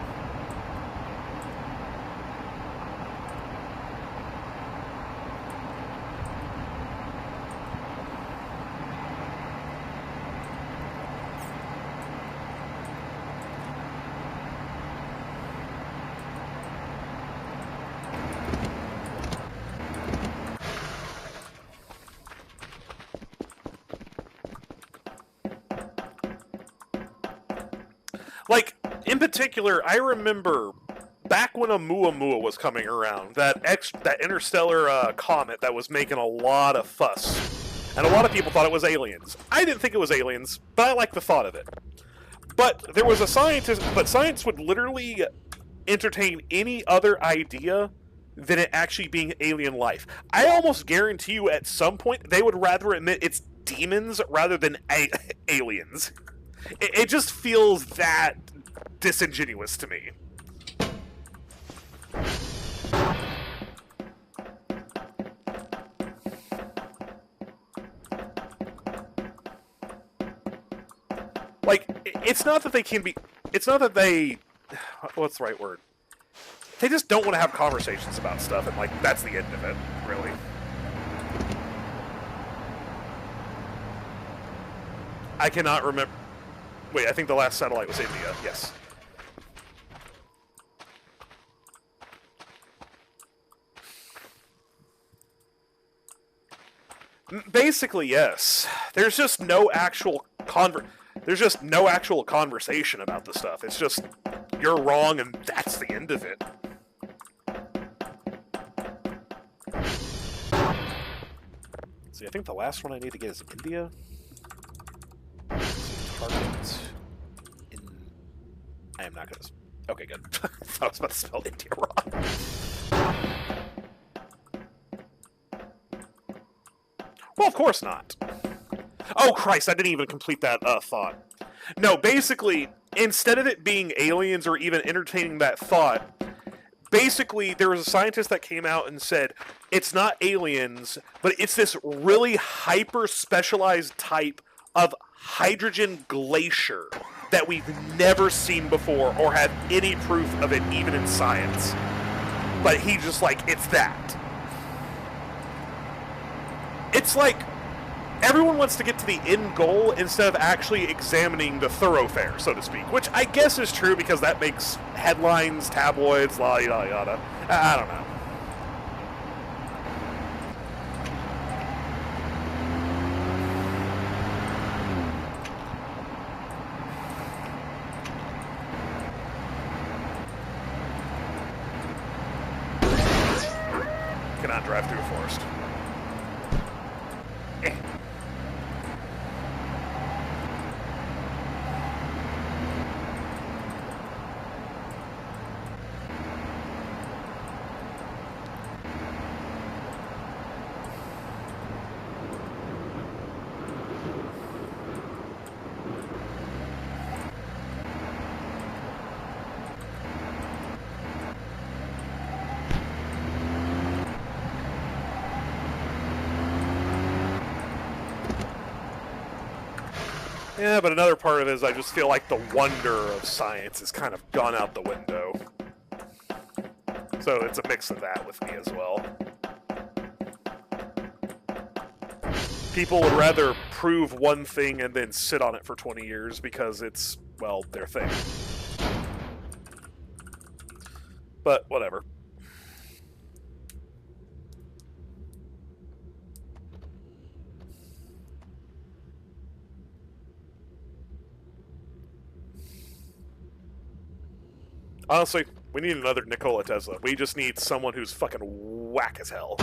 Like, in particular, I remember back when Oumuamua was coming around, that interstellar comet that was making a lot of fuss. And a lot of people thought it was aliens. I didn't think it was aliens, but I like the thought of it. But there was a scientist, but science would literally entertain any other idea than it actually being alien life. I almost guarantee you at some point they would rather admit it's demons rather than aliens. It just feels that disingenuous to me. Like, it's not that they can be... It's not that they... What's the right word? They just don't want to have conversations about stuff, and, like, that's the end of it, really. I cannot remember... Wait, I think the last satellite was India. Yes. Basically, yes. There's just no actual conversation about the stuff. It's just, you're wrong, and that's the end of it. See, I think the last one I need to get is India. Target in... I am not going to... Okay, good. I thought I was about to spell India wrong. Well, of course not. Oh, Christ, I didn't even complete that thought. No, basically, instead of it being aliens or even entertaining that thought, basically, there was a scientist that came out and said, it's not aliens, but it's this really hyper-specialized type of hydrogen glacier that we've never seen before or had any proof of it, even in science. But he's just like, it's that. It's like, everyone wants to get to the end goal instead of actually examining the thoroughfare, so to speak. Which I guess is true because that makes headlines, tabloids, yada yada. I don't know. Cannot drive through a forest. Yeah, but another part of it is I just feel like the wonder of science has kind of gone out the window. So it's a mix of that with me as well. People would rather prove one thing and then sit on it for 20 years because it's, well, their thing. But whatever. Honestly, we need another Nikola Tesla. We just need someone who's fucking whack as hell.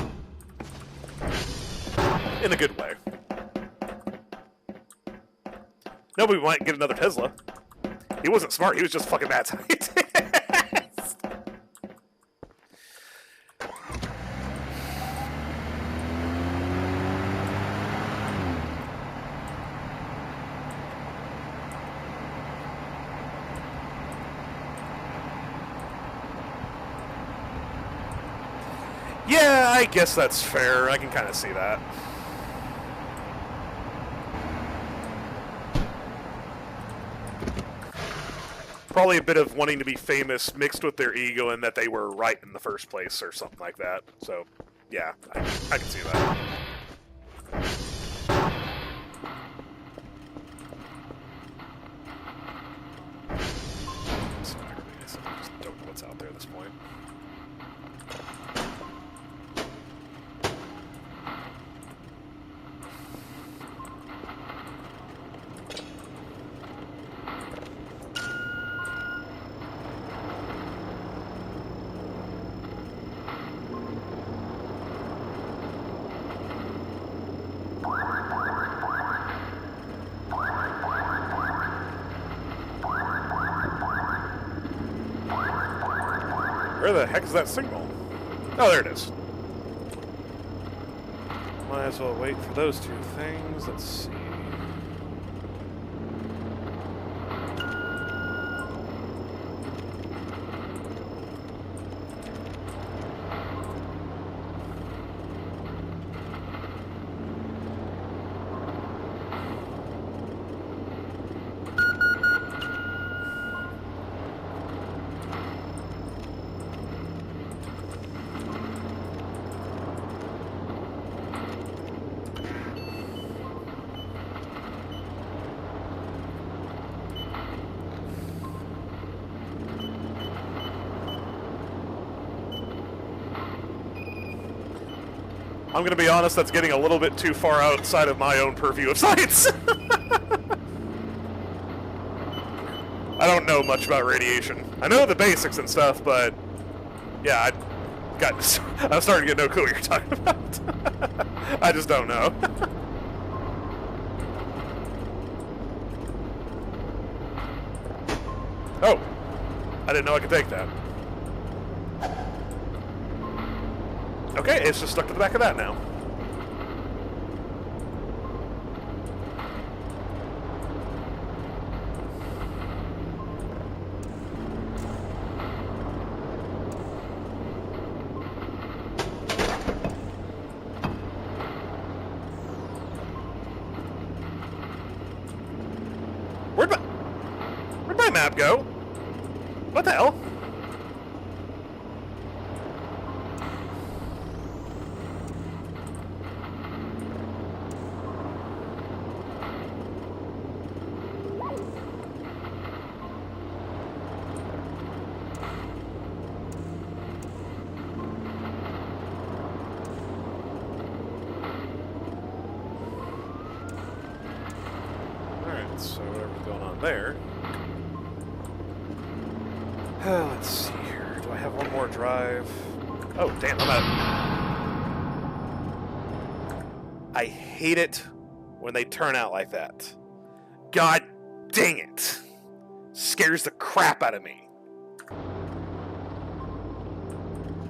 In a good way. Nobody might get another Tesla. He wasn't smart, he was just fucking mad scientist. Yeah, I guess that's fair. I can kind of see that. Probably a bit of wanting to be famous mixed with their ego and that they were right in the first place or something like that. So, yeah, I can see that. I just don't know what's out there at this point. Where the heck is that signal? Oh, there it is. Might as well wait for those two things. Let's see. I'm gonna be honest, that's getting a little bit too far outside of my own purview of science. I don't know much about radiation. I know the basics and stuff, but yeah, I'm starting to get no clue what you're talking about. I just don't know. Oh, I didn't know I could take that. Okay, it's just stuck to the back of that now. Where'd my map go? What the hell? Alright, so whatever's going on there. Let's see here. Do I have one more drive? Oh, damn, I'm out. I hate it when they turn out like that. God dang it. Scares the crap out of me.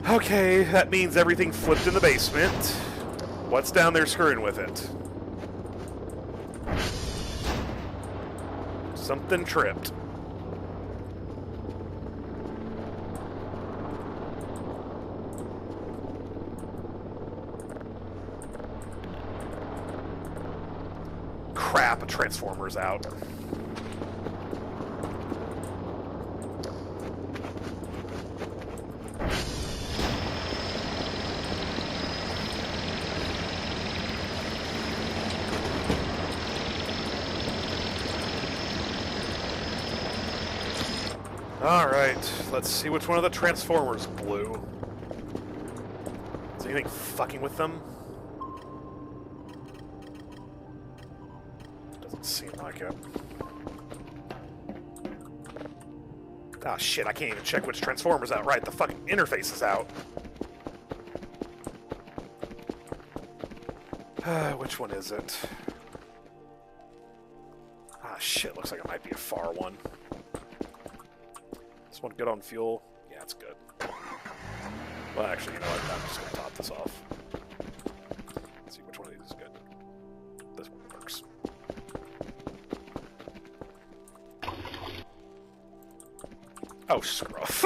Okay, that means everything flipped in the basement. What's down there screwing with it? Something tripped. Crap, a transformer's out. Alright, let's see which one of the transformers blew. Is anything fucking with them? Doesn't seem like it. Ah, shit, I can't even check which transformer's out. Right, the fucking interface is out. Which one is it? Ah, shit, looks like it might be a far one. This one good on fuel? Yeah, it's good. Well, actually, you know what? I'm just going to top this off. Let's see which one of these is good. This one works. Oh, scruff.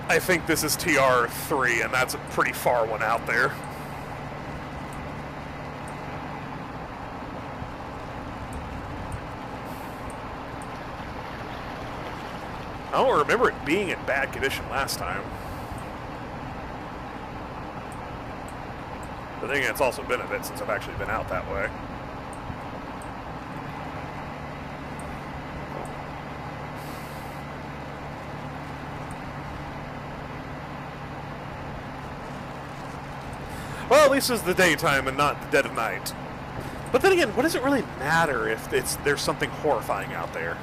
I think this is TR3, and that's a pretty far one out there. I don't remember it being in bad condition last time. But then again, it's also been a bit since I've actually been out that way. Well, at least it's the daytime and not the dead of night. But then again, what does it really matter if there's something horrifying out there?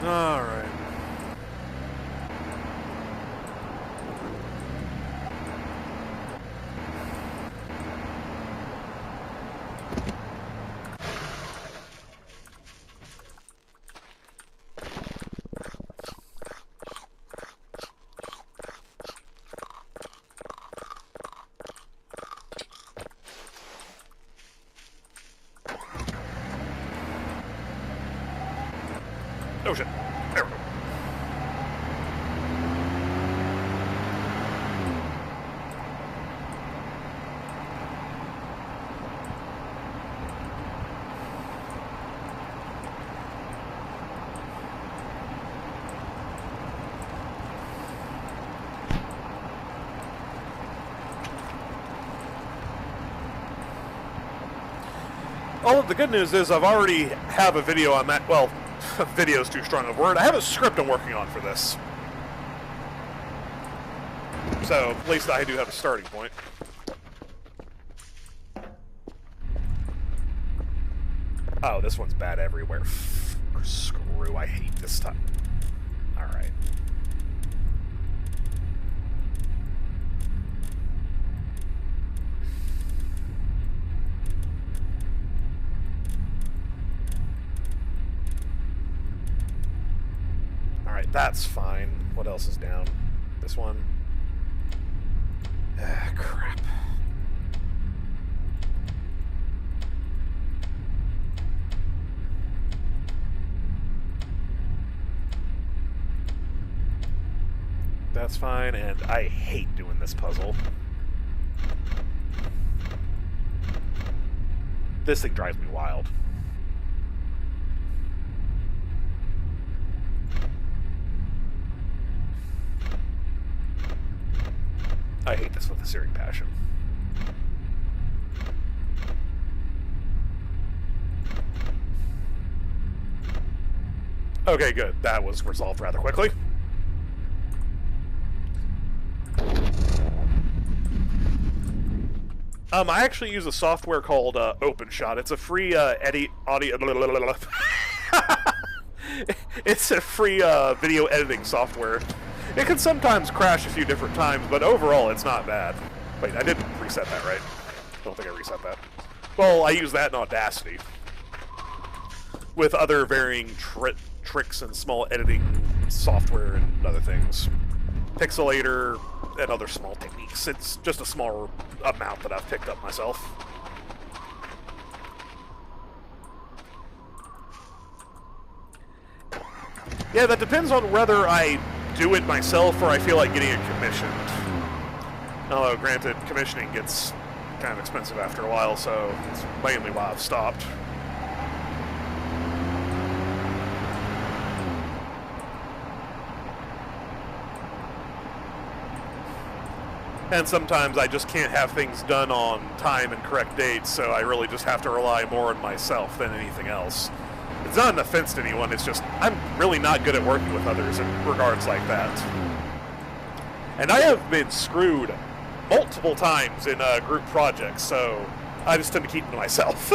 All right. Oh shit. There we go. Well, the good news is I've already have a video on that. Well, video is too strong of a word. I have a script I'm working on for this. So, at least I do have a starting point. Oh, this one's bad everywhere. Screw, I hate this time. Alright. Alright, that's fine. What else is down? This one? Ah, crap. That's fine, and I hate doing this puzzle. This thing drives me wild. I hate this with a searing passion. Okay, good. That was resolved rather quickly. I actually use a software called OpenShot. It's a free audio. It's a free video editing software. It can sometimes crash a few different times, but overall it's not bad. Wait, I didn't reset that, right? I don't think I reset that. Well, I use that in Audacity. With other varying tricks and small editing software and other things. Pixelator and other small techniques. It's just a small amount that I've picked up myself. Yeah, that depends on whether I do it myself or I feel like getting it commissioned. Although, granted, commissioning gets kind of expensive after a while, so it's mainly why I've stopped. And sometimes I just can't have things done on time and correct dates, so I really just have to rely more on myself than anything else. It's not an offense to anyone, it's just I'm really not good at working with others in regards like that. And I have been screwed multiple times in group projects, so I just tend to keep them to myself.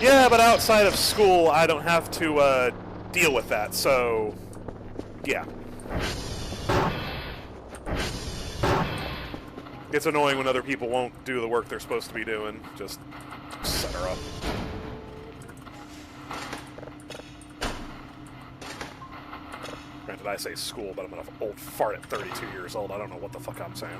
Yeah, but outside of school, I don't have to deal with that, so yeah. It's annoying when other people won't do the work they're supposed to be doing. Just set her up. Granted, I say school, but I'm an old fart at 32 years old. I don't know what the fuck I'm saying.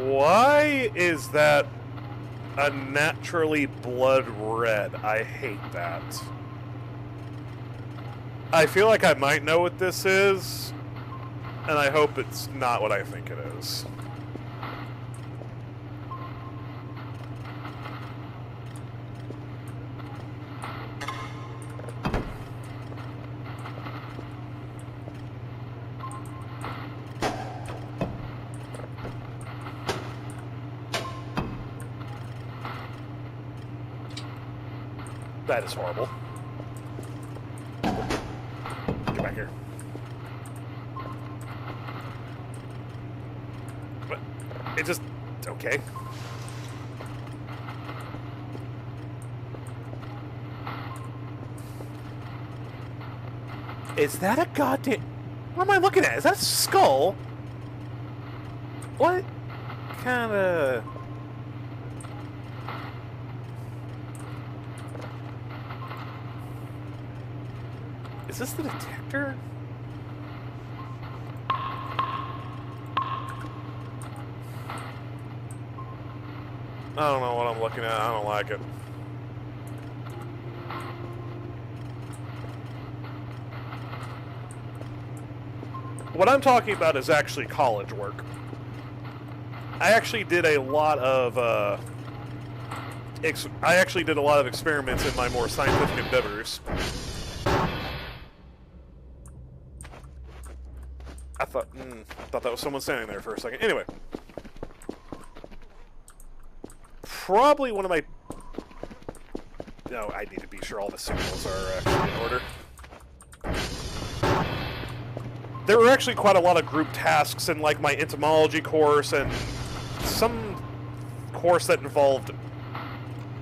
Why is that unnaturally blood red? I hate that. I feel like I might know what this is, and I hope it's not what I think it is. That is horrible. Get back here. It just... okay. Is that a goddamn... what am I looking at? Is that a skull? What kind of... is this the detector? I don't know what I'm looking at. I don't like it. What I'm talking about is actually college work. I actually did a lot of experiments in my more scientific endeavors. I thought that was someone standing there for a second. Anyway, probably one of my... no, I need to be sure all the signals are actually in order. There were actually quite a lot of group tasks in like my entomology course and some course that involved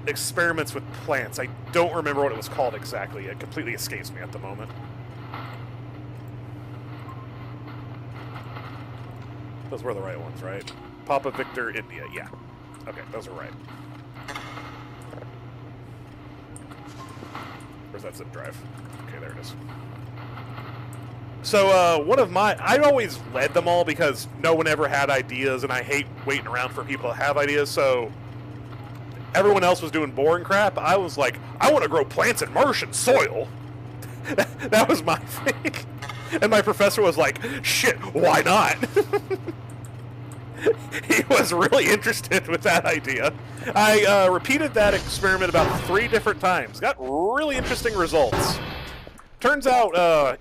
experiments with plants. I don't remember what it was called exactly. It completely escapes me at the moment. Those were the right ones, right? Papa Victor, India. Yeah. Okay, those are right. Where's that zip drive? Okay, there it is. So, one of my... I always led them all because no one ever had ideas, and I hate waiting around for people to have ideas, so... everyone else was doing boring crap. I was like, I want to grow plants in Martian soil. That was my thing. And my professor was like, shit, why not? He was really interested with that idea. I repeated that experiment about 3 different times. Got really interesting results. Turns out,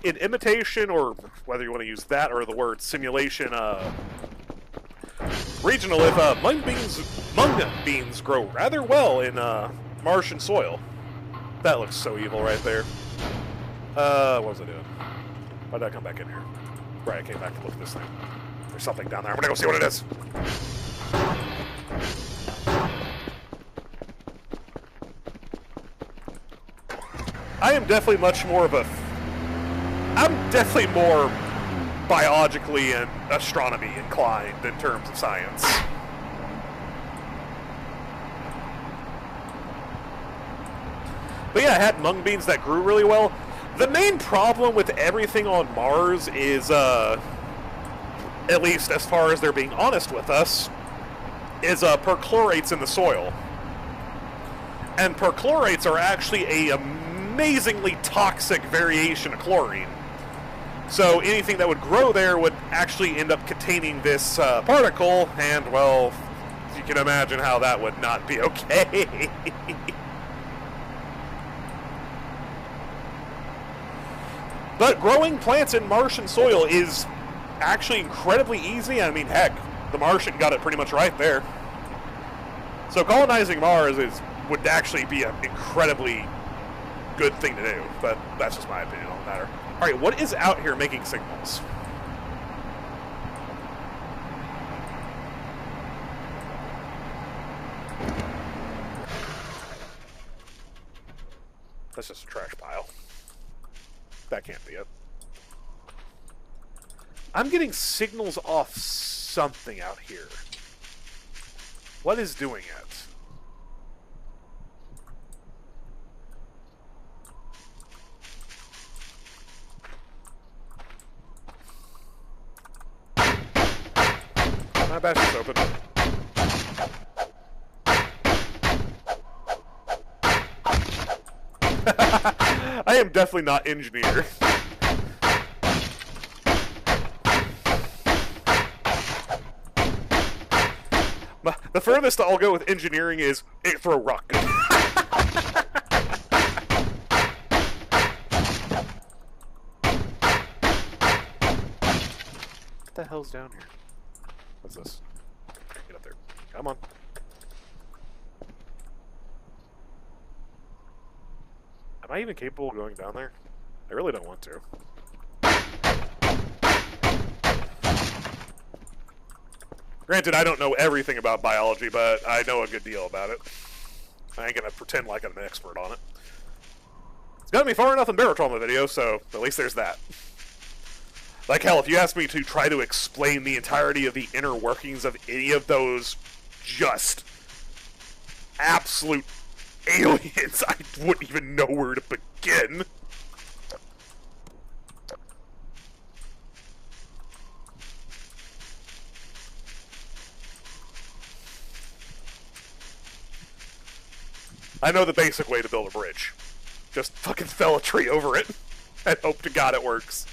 in imitation, or whether you want to use that or the word simulation, regional, if mung beans grow rather well in Martian soil. That looks so evil right there. What was I doing? Why did I come back in here? Right, I came back to look at this thing. There's something down there. I'm gonna go see what it is. I am definitely much more of a... I'm definitely more biologically and astronomy inclined in terms of science. But yeah, I had mung beans that grew really well. The main problem with everything on Mars is, at least as far as they're being honest with us, is perchlorates in the soil. And perchlorates are actually a amazingly toxic variation of chlorine. So anything that would grow there would actually end up containing this particle, and, well, you can imagine how that would not be okay. But growing plants in Martian soil is actually incredibly easy. I mean, heck, the Martian got it pretty much right there. So colonizing Mars would actually be an incredibly good thing to do, but that's just my opinion on the matter. Alright, what is out here making signals? That's just a trash pile. That can't be it. I'm getting signals off something out here. What is doing it? My batch is open. I am definitely not engineer. The furthest I'll go with engineering is throw rock. What the hell's down here? What's this? Get up there. Come on. Am I even capable of going down there? I really don't want to. Granted, I don't know everything about biology, but I know a good deal about it. I ain't gonna pretend like I'm an expert on it. It's got me far enough in barotrauma video, so at least there's that. Like hell, if you asked me to try to explain the entirety of the inner workings of any of those just absolute aliens, I wouldn't even know where to begin. I know the basic way to build a bridge. Just fucking fell a tree over it and hope to God it works.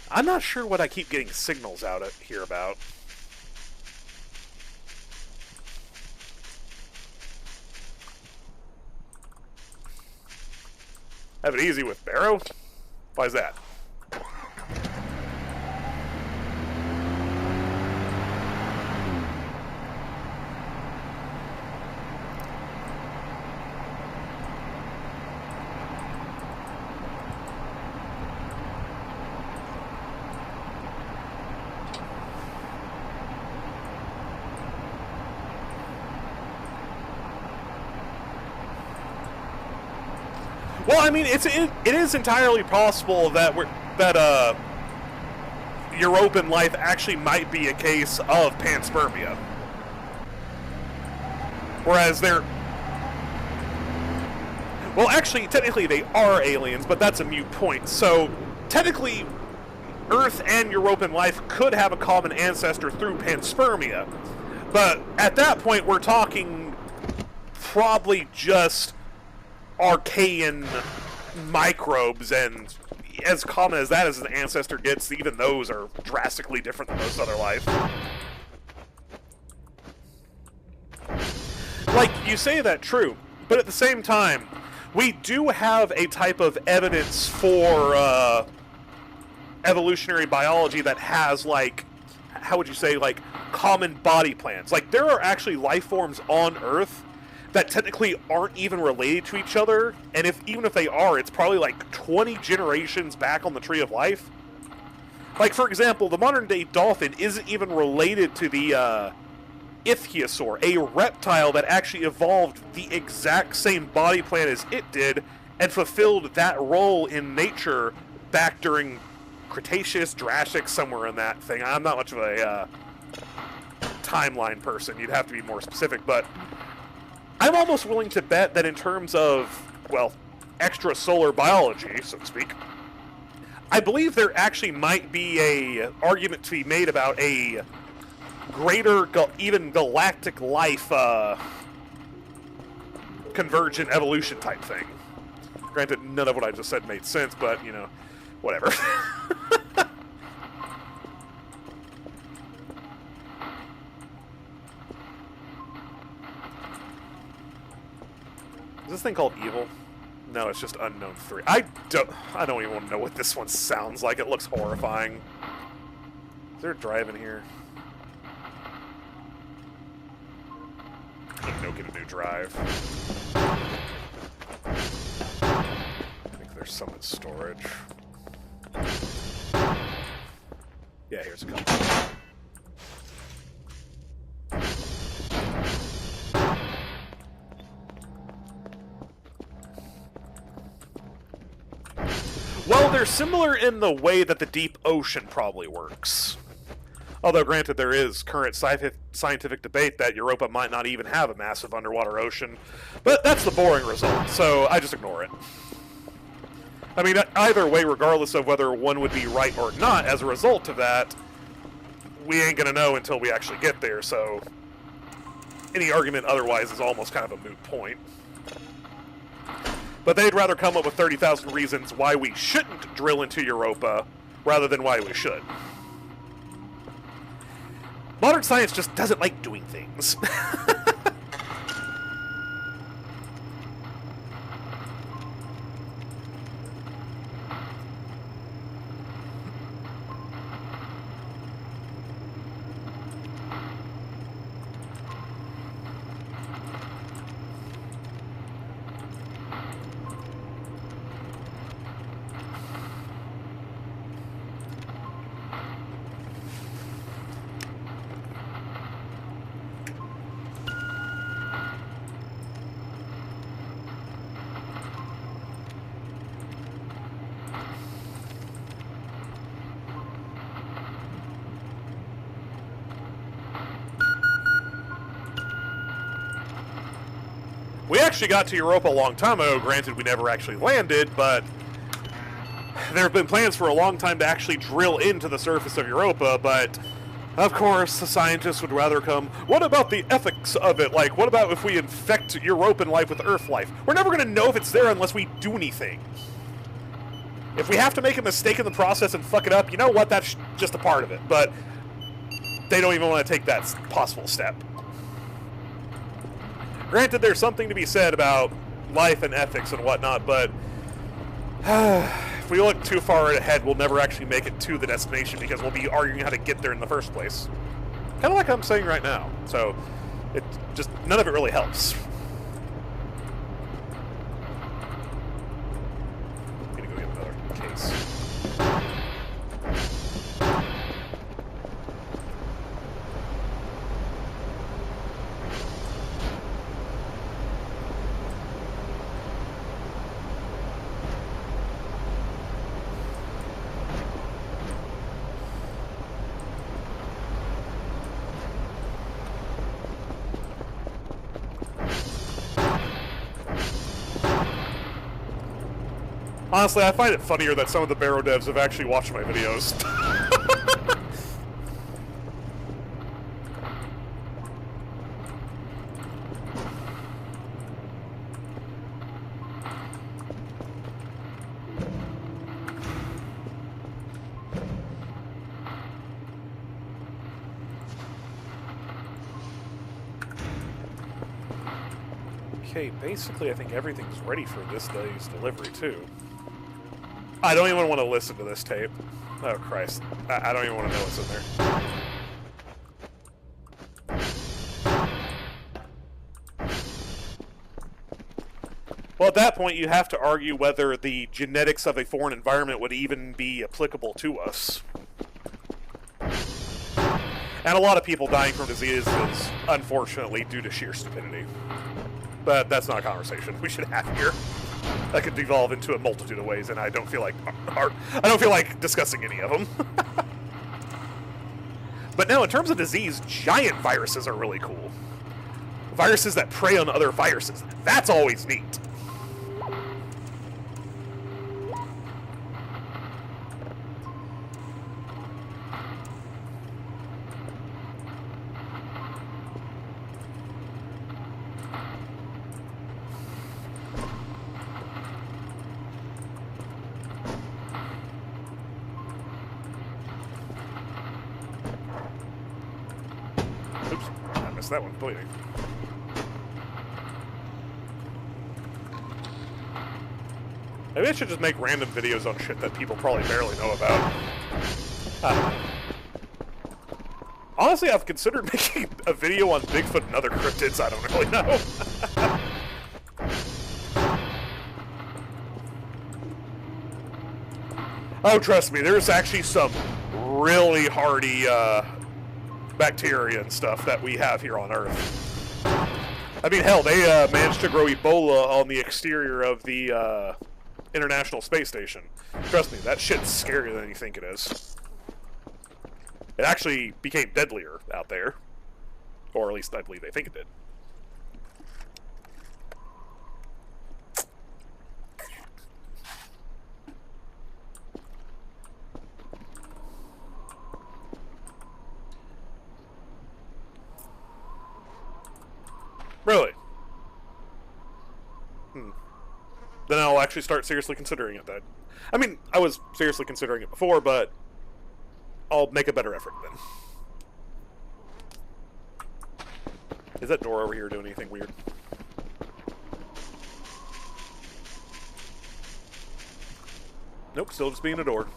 I'm not sure what I keep getting signals out at here about. Have it easy with Barrow? Why is that? Well, I mean, it is entirely possible that European life actually might be a case of panspermia, whereas they're, well, actually, technically they are aliens, but that's a moot point. So technically, Earth and European life could have a common ancestor through panspermia, but at that point, we're talking probably just Archaean microbes, and as common as that as an ancestor gets, even those are drastically different than most other life. Like, you say that true, but at the same time, we do have a type of evidence for evolutionary biology that has, like, how would you say, like, common body plans. Like, there are actually life forms on Earth that technically aren't even related to each other, and even if they are, it's probably like 20 generations back on the tree of life. Like, for example, the modern-day dolphin isn't even related to the ichthyosaur, a reptile that actually evolved the exact same body plan as it did and fulfilled that role in nature back during Cretaceous, Jurassic, somewhere in that thing. I'm not much of a timeline person. You'd have to be more specific, but I'm almost willing to bet that in terms of, well, extrasolar biology, so to speak, I believe there actually might be a argument to be made about a greater, even galactic life convergent evolution type thing. Granted, none of what I just said made sense, but, you know, whatever. Is this thing called Evil? No, it's just Unknown 3. I don't even know what this one sounds like. It looks horrifying. Is there a drive in here? No, get a new drive. I think there's some in storage. Yeah, here's a couple. Well, they're similar in the way that the deep ocean probably works. Although, granted, there is current scientific debate that Europa might not even have a massive underwater ocean, but that's the boring result, so I just ignore it. I mean, either way, regardless of whether one would be right or not, as a result of that, we ain't gonna know until we actually get there, so any argument otherwise is almost kind of a moot point. But they'd rather come up with 30,000 reasons why we shouldn't drill into Europa, rather than why we should. Modern science just doesn't like doing things. We actually got to Europa a long time ago. Granted, we never actually landed, but there have been plans for a long time to actually drill into the surface of Europa, but of course, the scientists would rather come, what about the ethics of it? Like, what about if we infect Europan life with Earth life? We're never going to know if it's there unless we do anything. If we have to make a mistake in the process and fuck it up, you know what? That's just a part of it. But they don't even want to take that possible step. Granted, there's something to be said about life and ethics and whatnot, but if we look too far ahead, we'll never actually make it to the destination because we'll be arguing how to get there in the first place. Kind of like I'm saying right now. So, it just, none of it really helps. Need to go get another case. Honestly, I find it funnier that some of the Barrow devs have actually watched my videos. Okay, basically I think everything's ready for this day's delivery, too. I don't even want to listen to this tape. Oh, Christ. I don't even want to know what's in there. Well, at that point, you have to argue whether the genetics of a foreign environment would even be applicable to us. And a lot of people dying from diseases, unfortunately, due to sheer stupidity. But that's not a conversation we should have here. That could devolve into a multitude of ways, and I don't feel like discussing any of them. But no, in terms of disease, giant viruses are really cool. Viruses that prey on other viruses. That's always neat. Oops, I missed that one completely. Maybe I should just make random videos on shit that people probably barely know about. I don't know. Honestly, I've considered making a video on Bigfoot and other cryptids. I don't really know. Oh, trust me, there's actually some really hardy bacteria and stuff that we have here on Earth. I mean, hell, they managed to grow Ebola on the exterior of the International Space Station. Trust me, that shit's scarier than you think it is. It actually became deadlier out there. Or at least I believe they think it did. Really? Then I'll actually start seriously considering it then. I mean, I was seriously considering it before, but I'll make a better effort then. Is that door over here doing anything weird? Nope, still just being a door.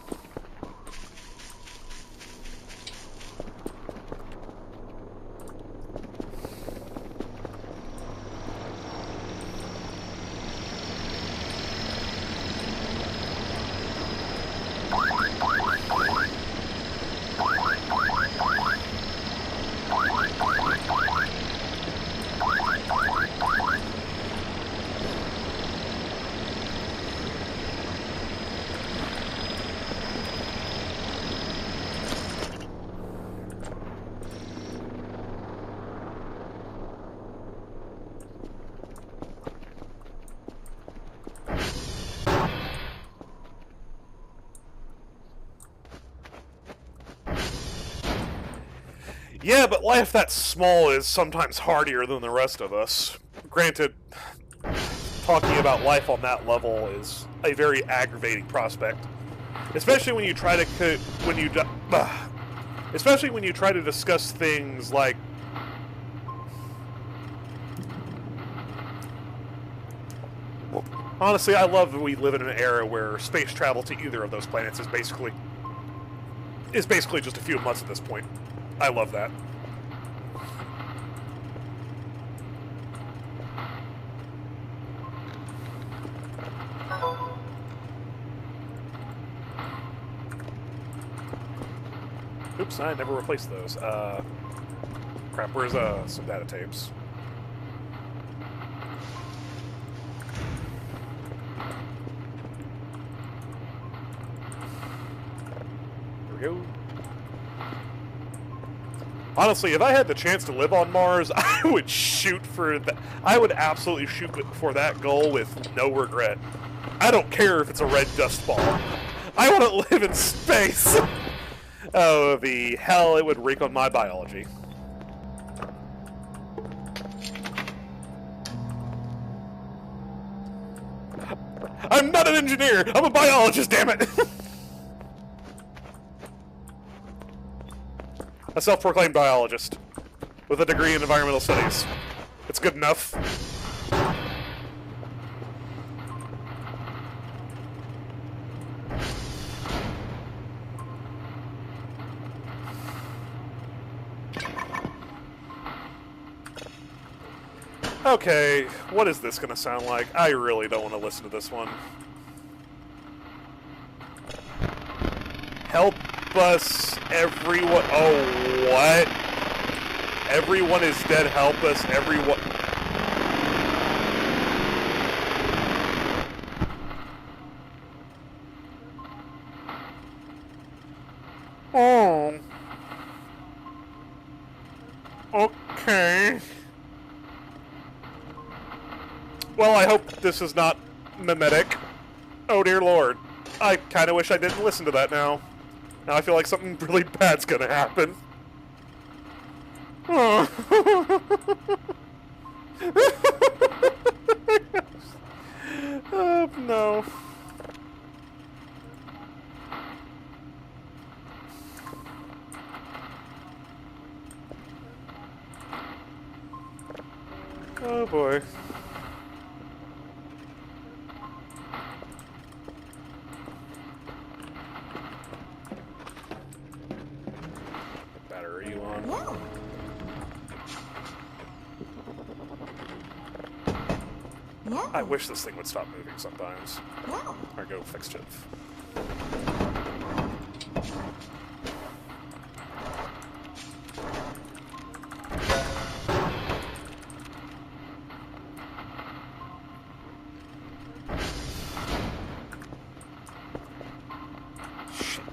Yeah, but life that small is sometimes hardier than the rest of us. Granted, talking about life on that level is a very aggravating prospect, especially when you try to especially when you try to discuss things like honestly, I love that we live in an era where space travel to either of those planets is basically just a few months at this point. I love that. Oops, I never replaced those. Crap, where's some data tapes? There we go. Honestly, if I had the chance to live on Mars, I would shoot for that. I would absolutely shoot for that goal with no regret. I don't care if it's a red dust ball. I want to live in space. Oh, the hell it would wreak on my biology. I'm not an engineer! I'm a biologist, damn it! A self-proclaimed biologist with a degree in environmental studies. It's good enough. Okay, what is this gonna sound like? I really don't want to listen to this one. Help us, everyone. Oh, what? Everyone is dead, help us, everyone. Oh. Okay. Well, I hope this is not mimetic. Oh dear lord. I kind of wish I didn't listen to that now. Now I feel like something really bad's gonna happen. Oh, oh no. Oh boy. Battery on. Yeah. Yeah. I wish this thing would stop moving sometimes. Yeah. Or go fix it. Shit.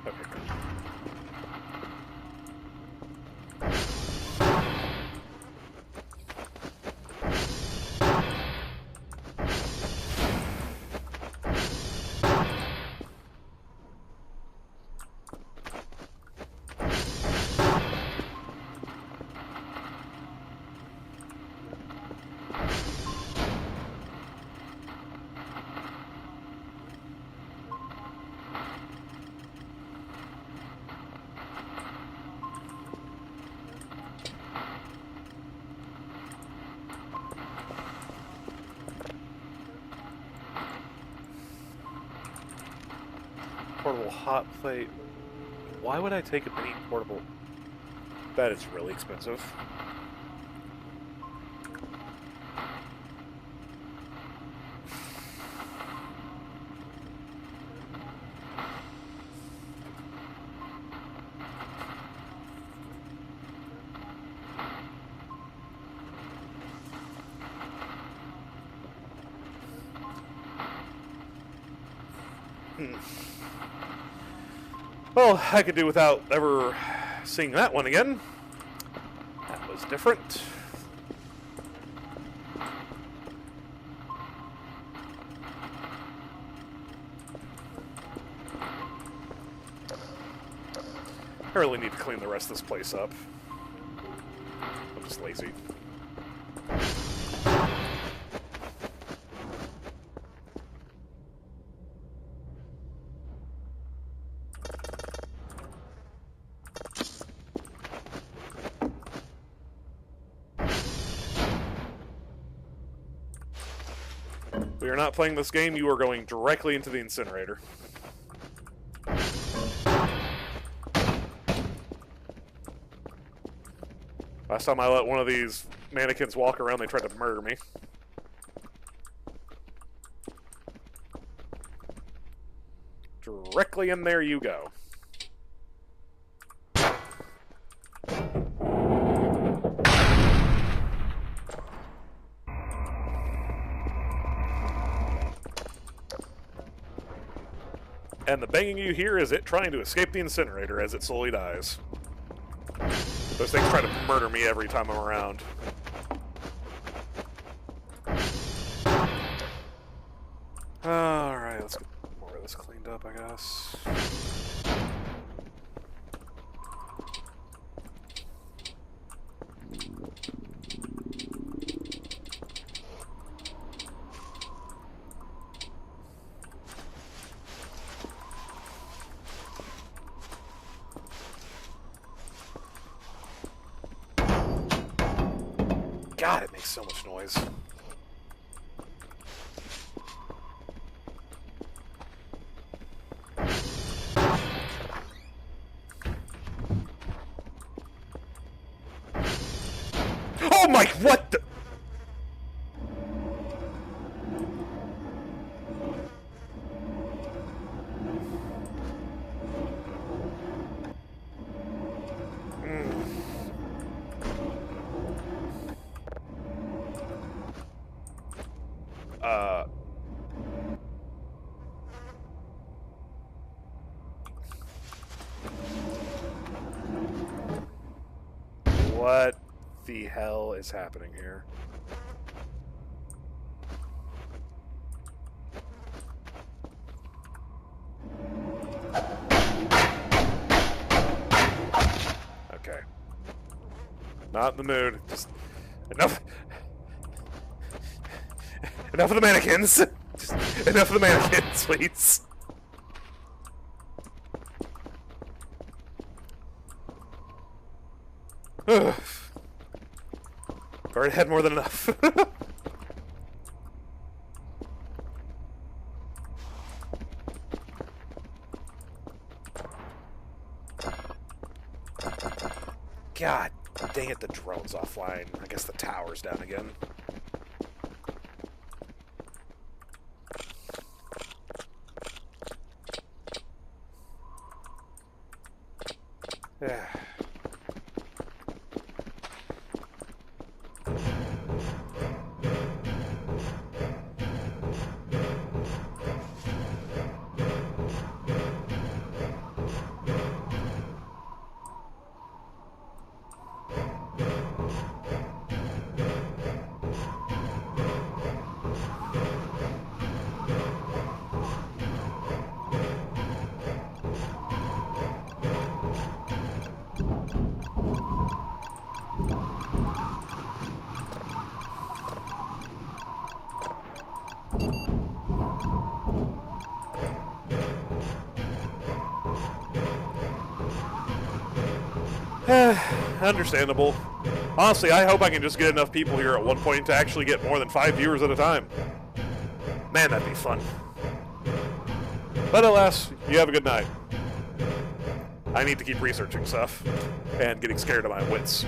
Okay, good. Portable hot plate. Why would I take a mini portable? That is really expensive. Well, I could do without ever seeing that one again. That was different. I really need to clean the rest of this place up. I'm just lazy. We are not playing this game. You are going directly into the incinerator. Last time I let one of these mannequins walk around, they tried to murder me. Directly in there you go. And the banging you hear is it trying to escape the incinerator as it slowly dies. Those things try to murder me every time I'm around. Alright, let's get more of this cleaned up, I guess. God, it makes so much noise. Oh my, what the? What the hell is happening here? Okay. Not in the mood. Just enough. Enough of the mannequins. Just enough of the mannequins, please. Already had more than enough. God dang it, the drone's offline. I guess the tower's down again. Yeah. Understandable. Honestly, I hope I can just get enough people here at one point to actually get more than 5 viewers at a time. Man, that'd be fun. But alas, you have a good night. I need to keep researching stuff and getting scared of my wits.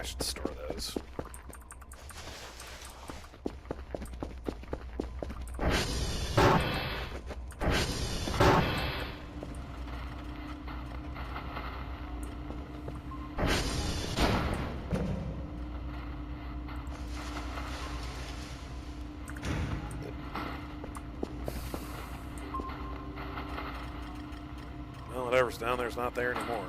should store those. Well, whatever's down there's not there anymore.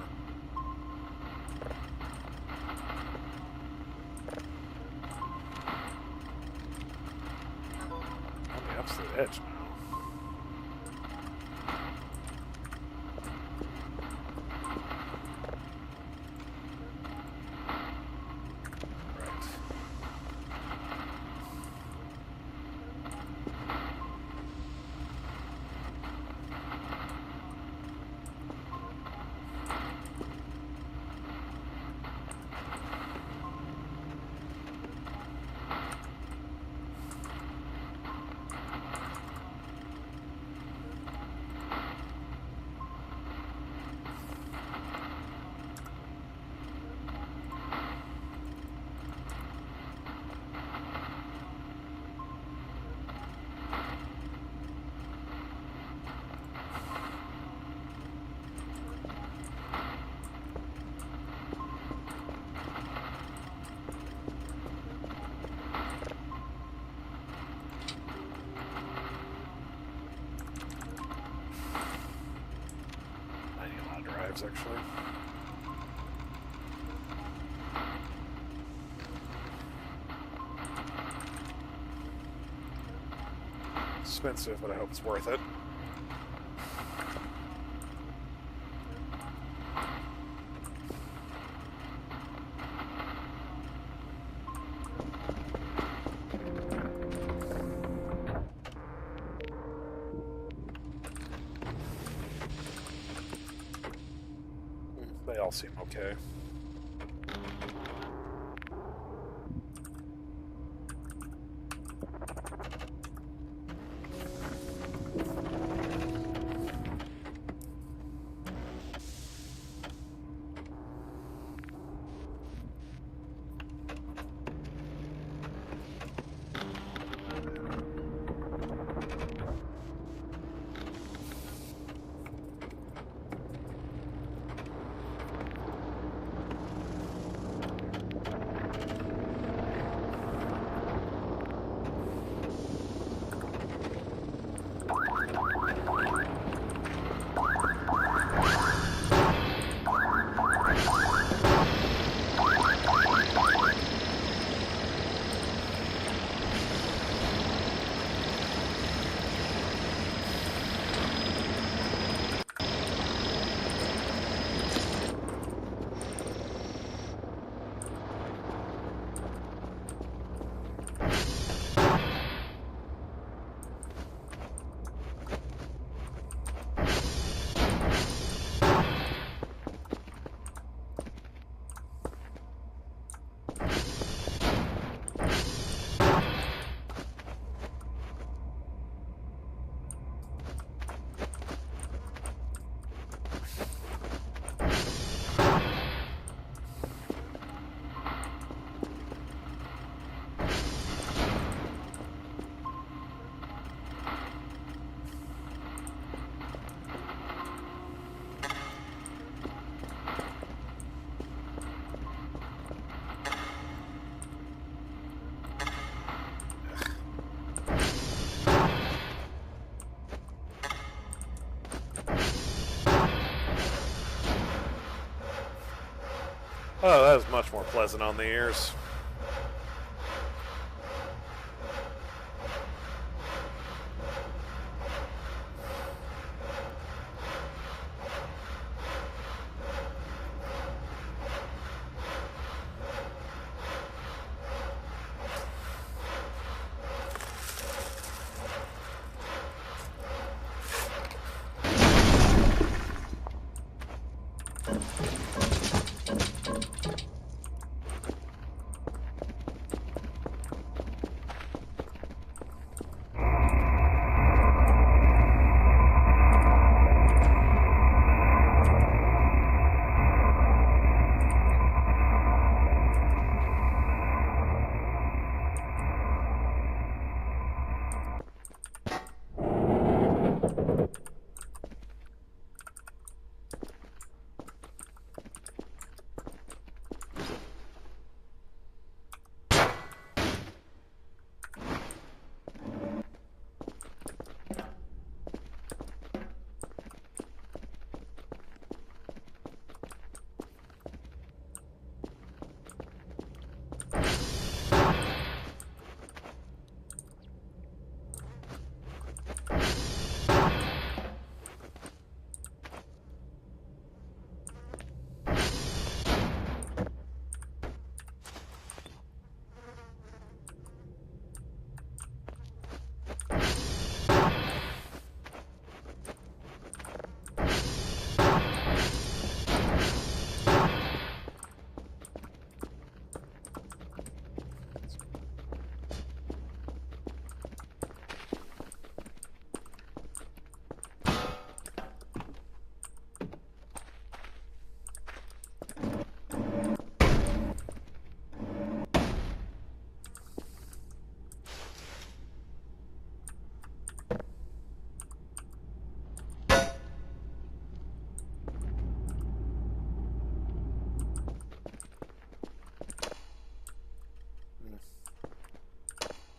On the opposite edge now. Actually. Expensive, but I hope it's worth it. They all seem okay. Oh, that was much more pleasant on the ears.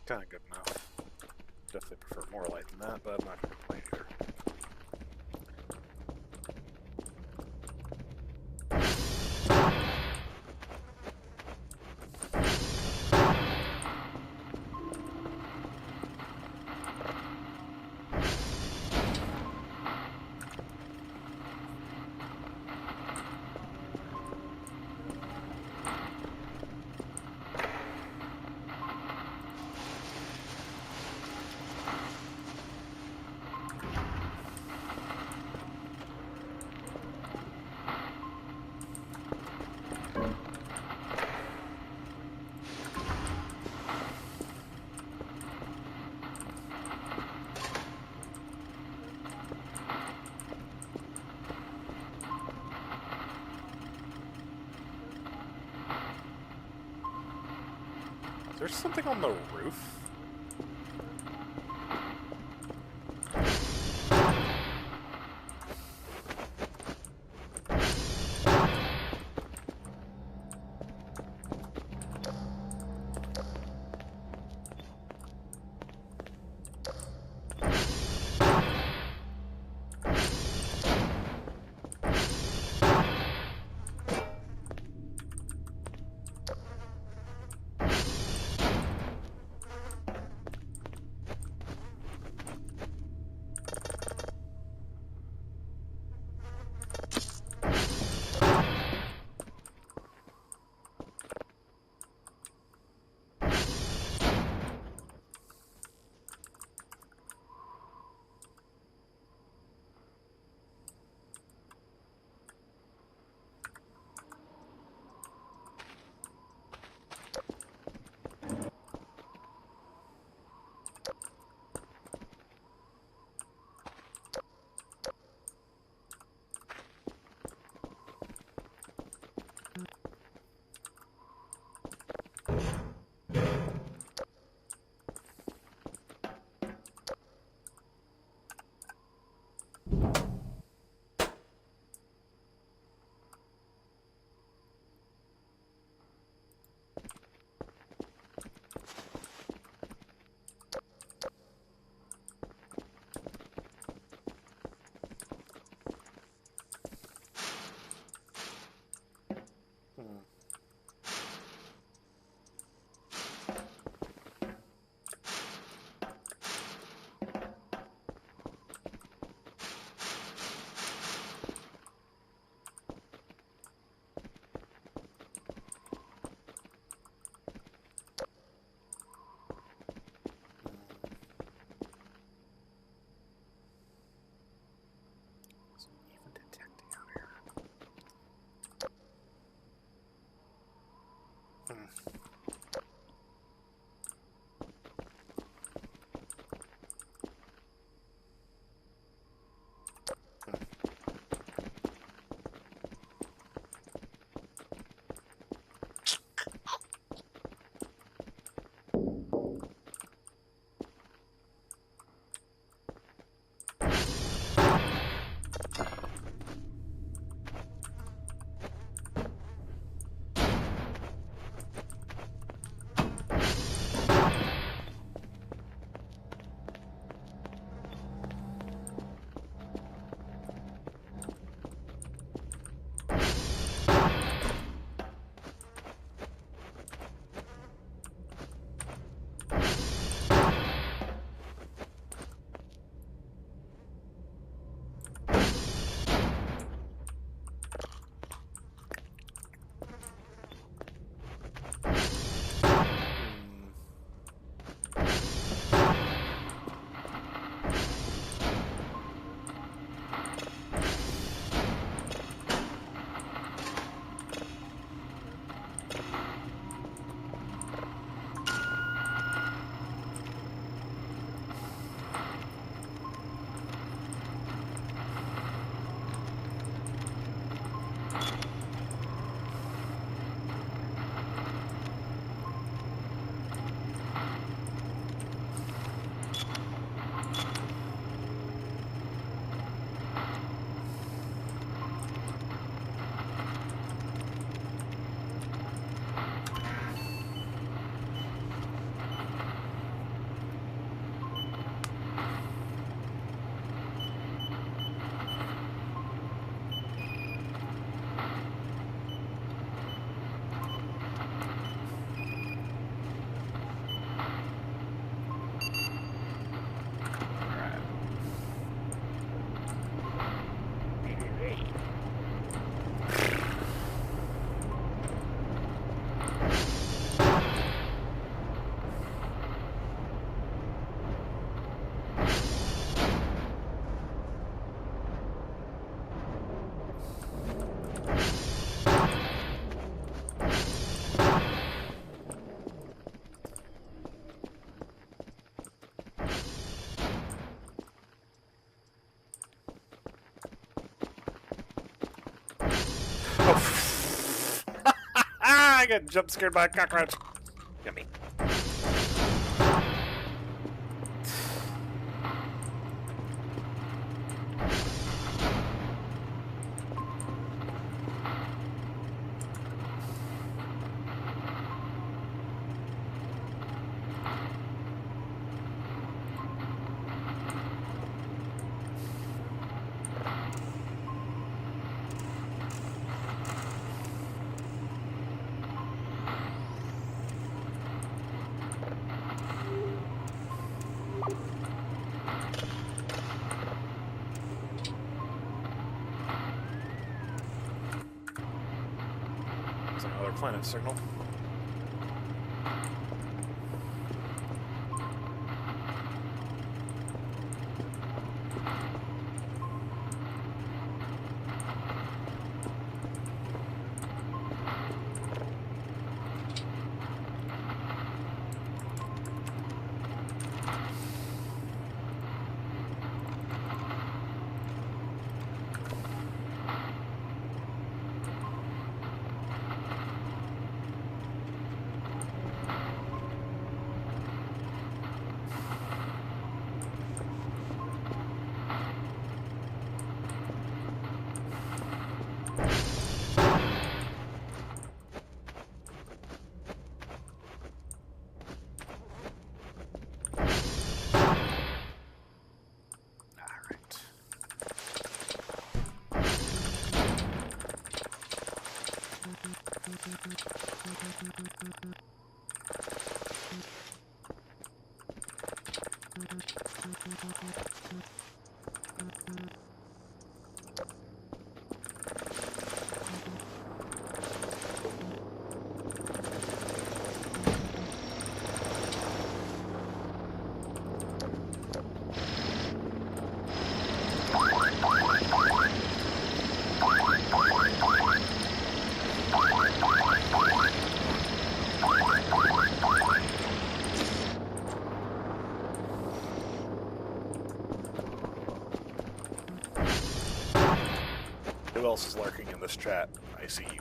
Kind of good enough. Definitely prefer more light than that, but I'm not going to complain either. There's something on the roof. get jump scared by a cockroach. Yummy. Another planet signal. Who else is lurking in this chat? I see you.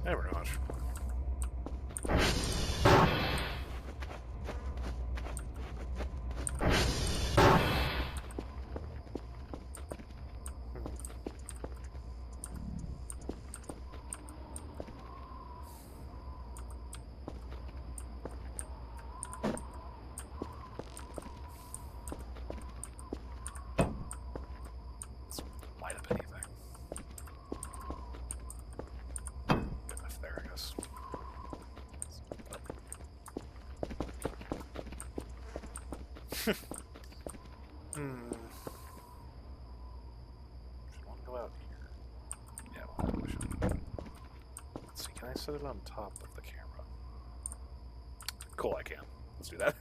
Never much. Light up anything. Good enough there, I guess. Should one go out here? Yeah, well, we should. Let's see, can I set it on top of the camera? Cool, I can. Let's do that.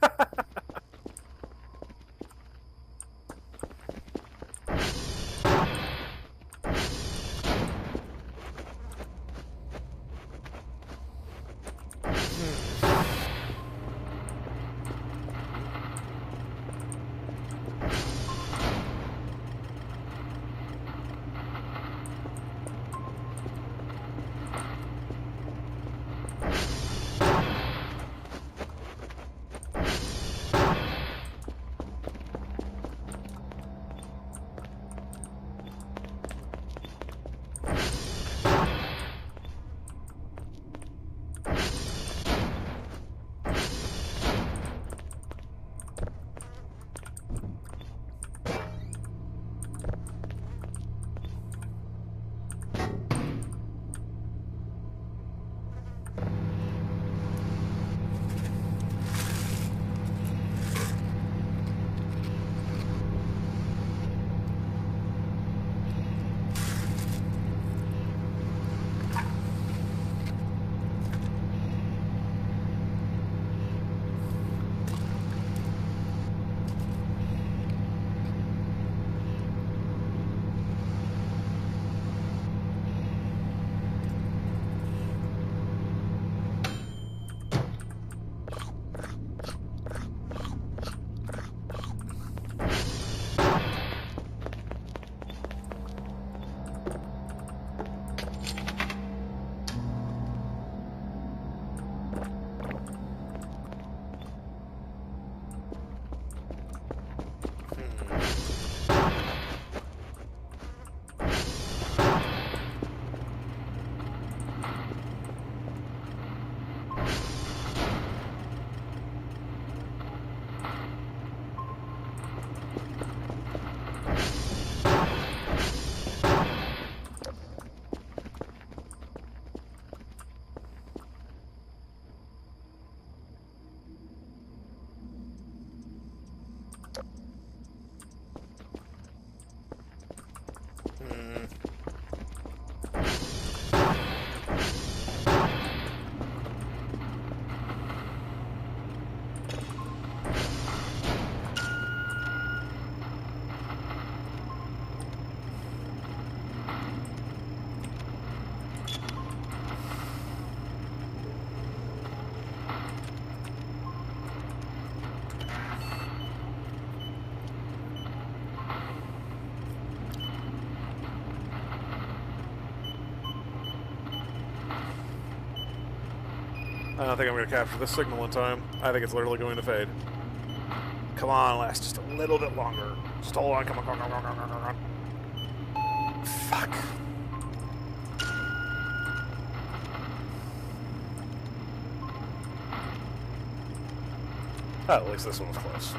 I don't think I'm going to capture this signal in time. I think it's literally going to fade. Come on, last just a little bit longer. Just hold on. Come on, come on, come on, come on, come on. Fuck. Oh, at least this one was close.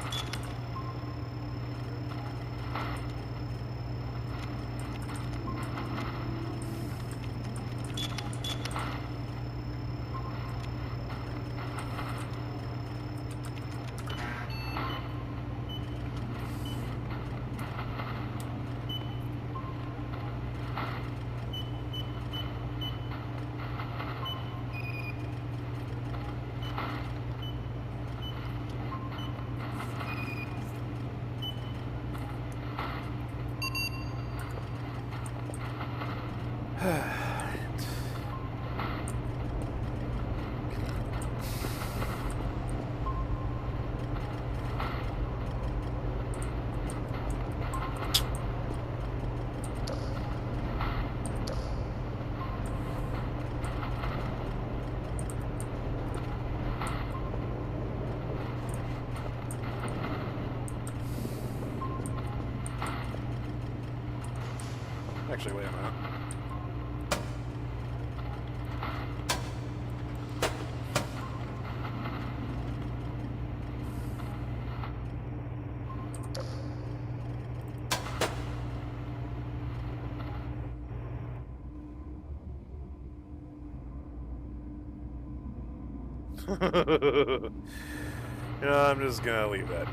Actually, wait a minute. Yeah, I'm just gonna leave that be.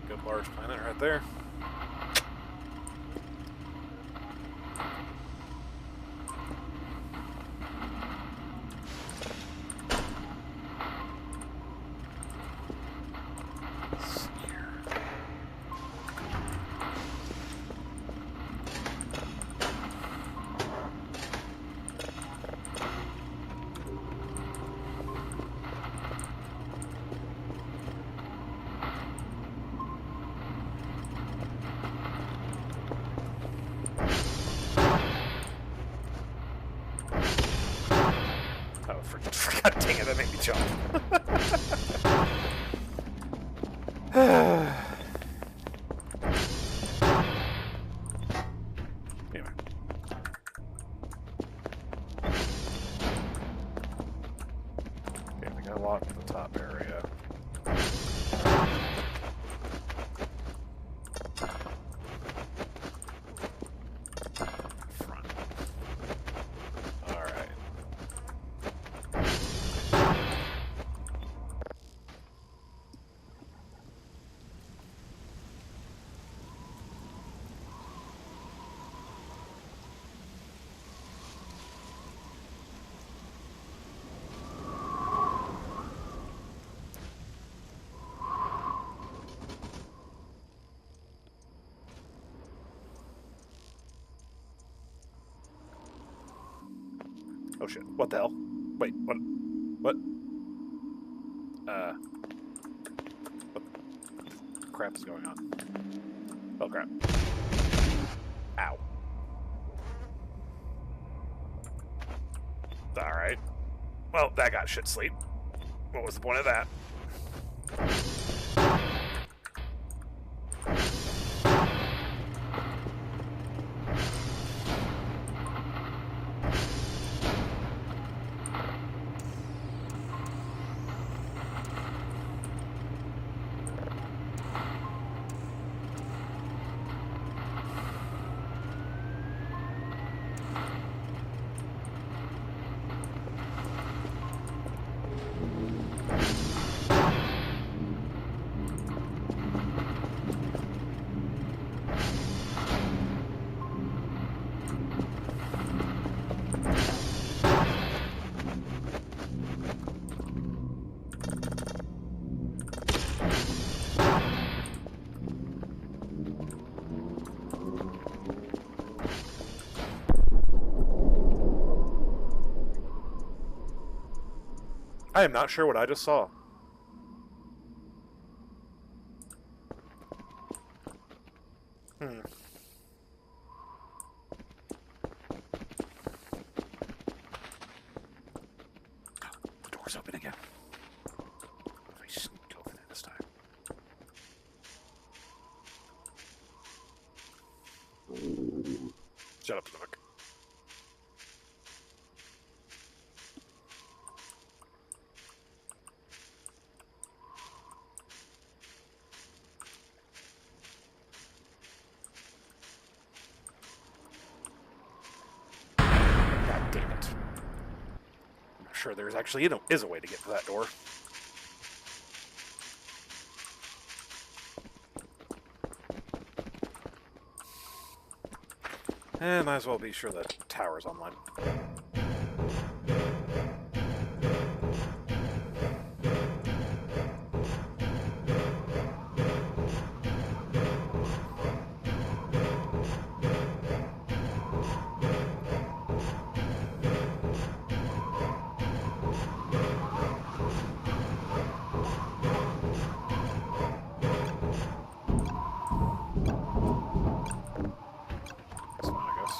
Good large planet right there. God dang it, that made me jump. Anyway. Okay, we gotta lock the top area. Front. Alright. Oh shit, what the hell? Wait, what? What? What the crap is going on? Oh crap. Ow. Alright. Well, that got shit sleep. What was the point of that? I am not sure what I just saw. Hmm. The door's open again. If I sneak over there this time. Shut up, stomach. God damn it. I'm not sure there's actually is a way to get to that door. Might as well be sure the tower's online. That's fine, I guess.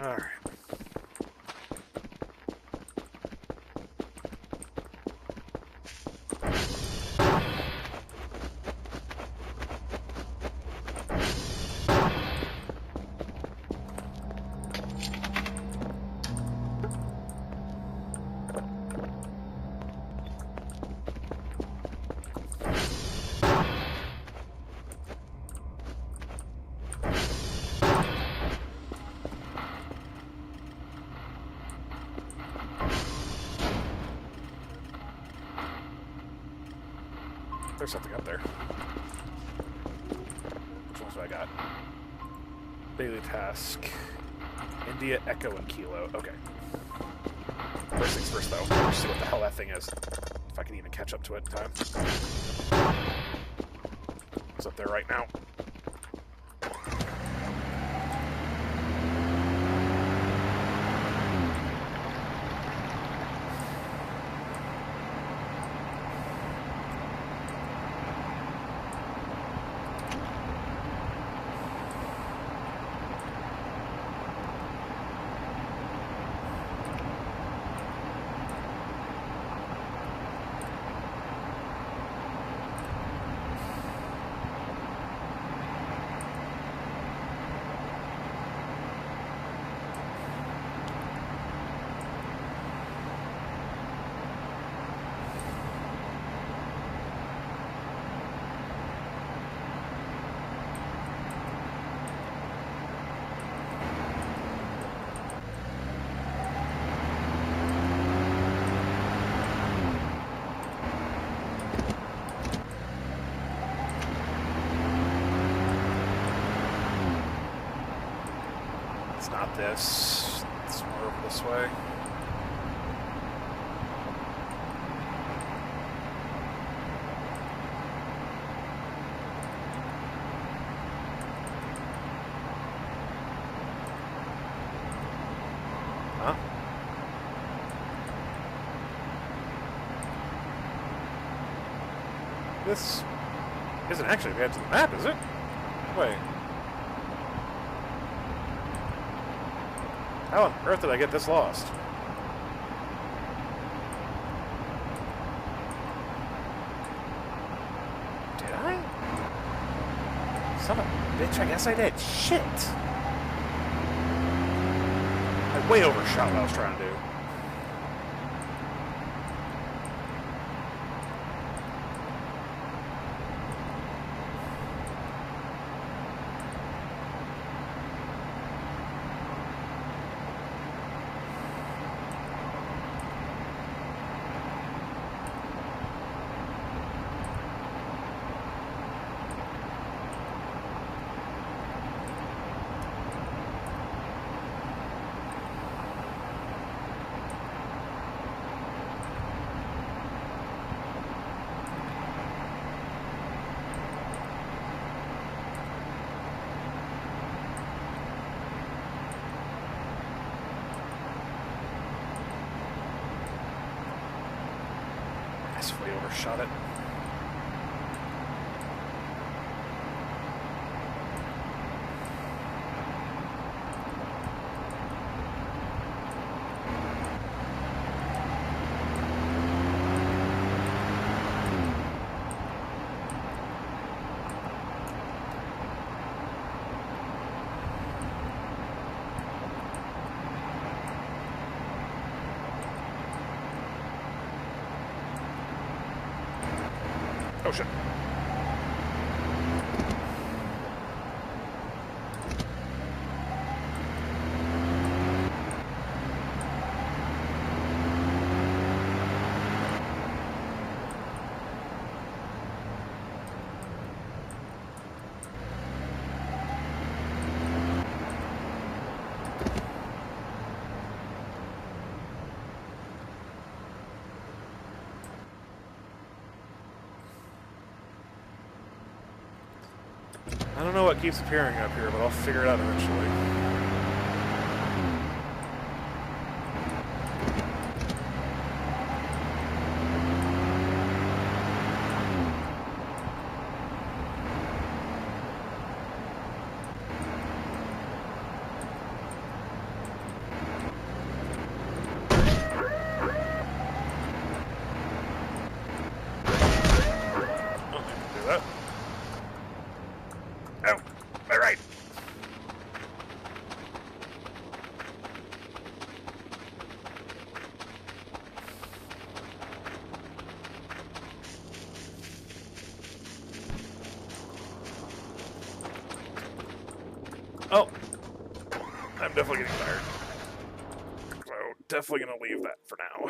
Alright. There's something up there. Which ones do I got? Daily task. India, Echo, and Kilo. Okay. First things first, though. Let's see what the hell that thing is. If I can even catch up to it in time. It's up there right now. It's not this. It's more over this way. Huh? This isn't actually the edge of the map, is it? Wait. How on earth did I get this lost? Did I? Son of a bitch, I guess I did. Shit! I way overshot what I was trying to do. really overshot it. Oh shit. I don't know what keeps appearing up here, but I'll figure it out eventually. Do that. Oh, all right. Oh, I'm definitely getting tired. So definitely gonna leave that for now.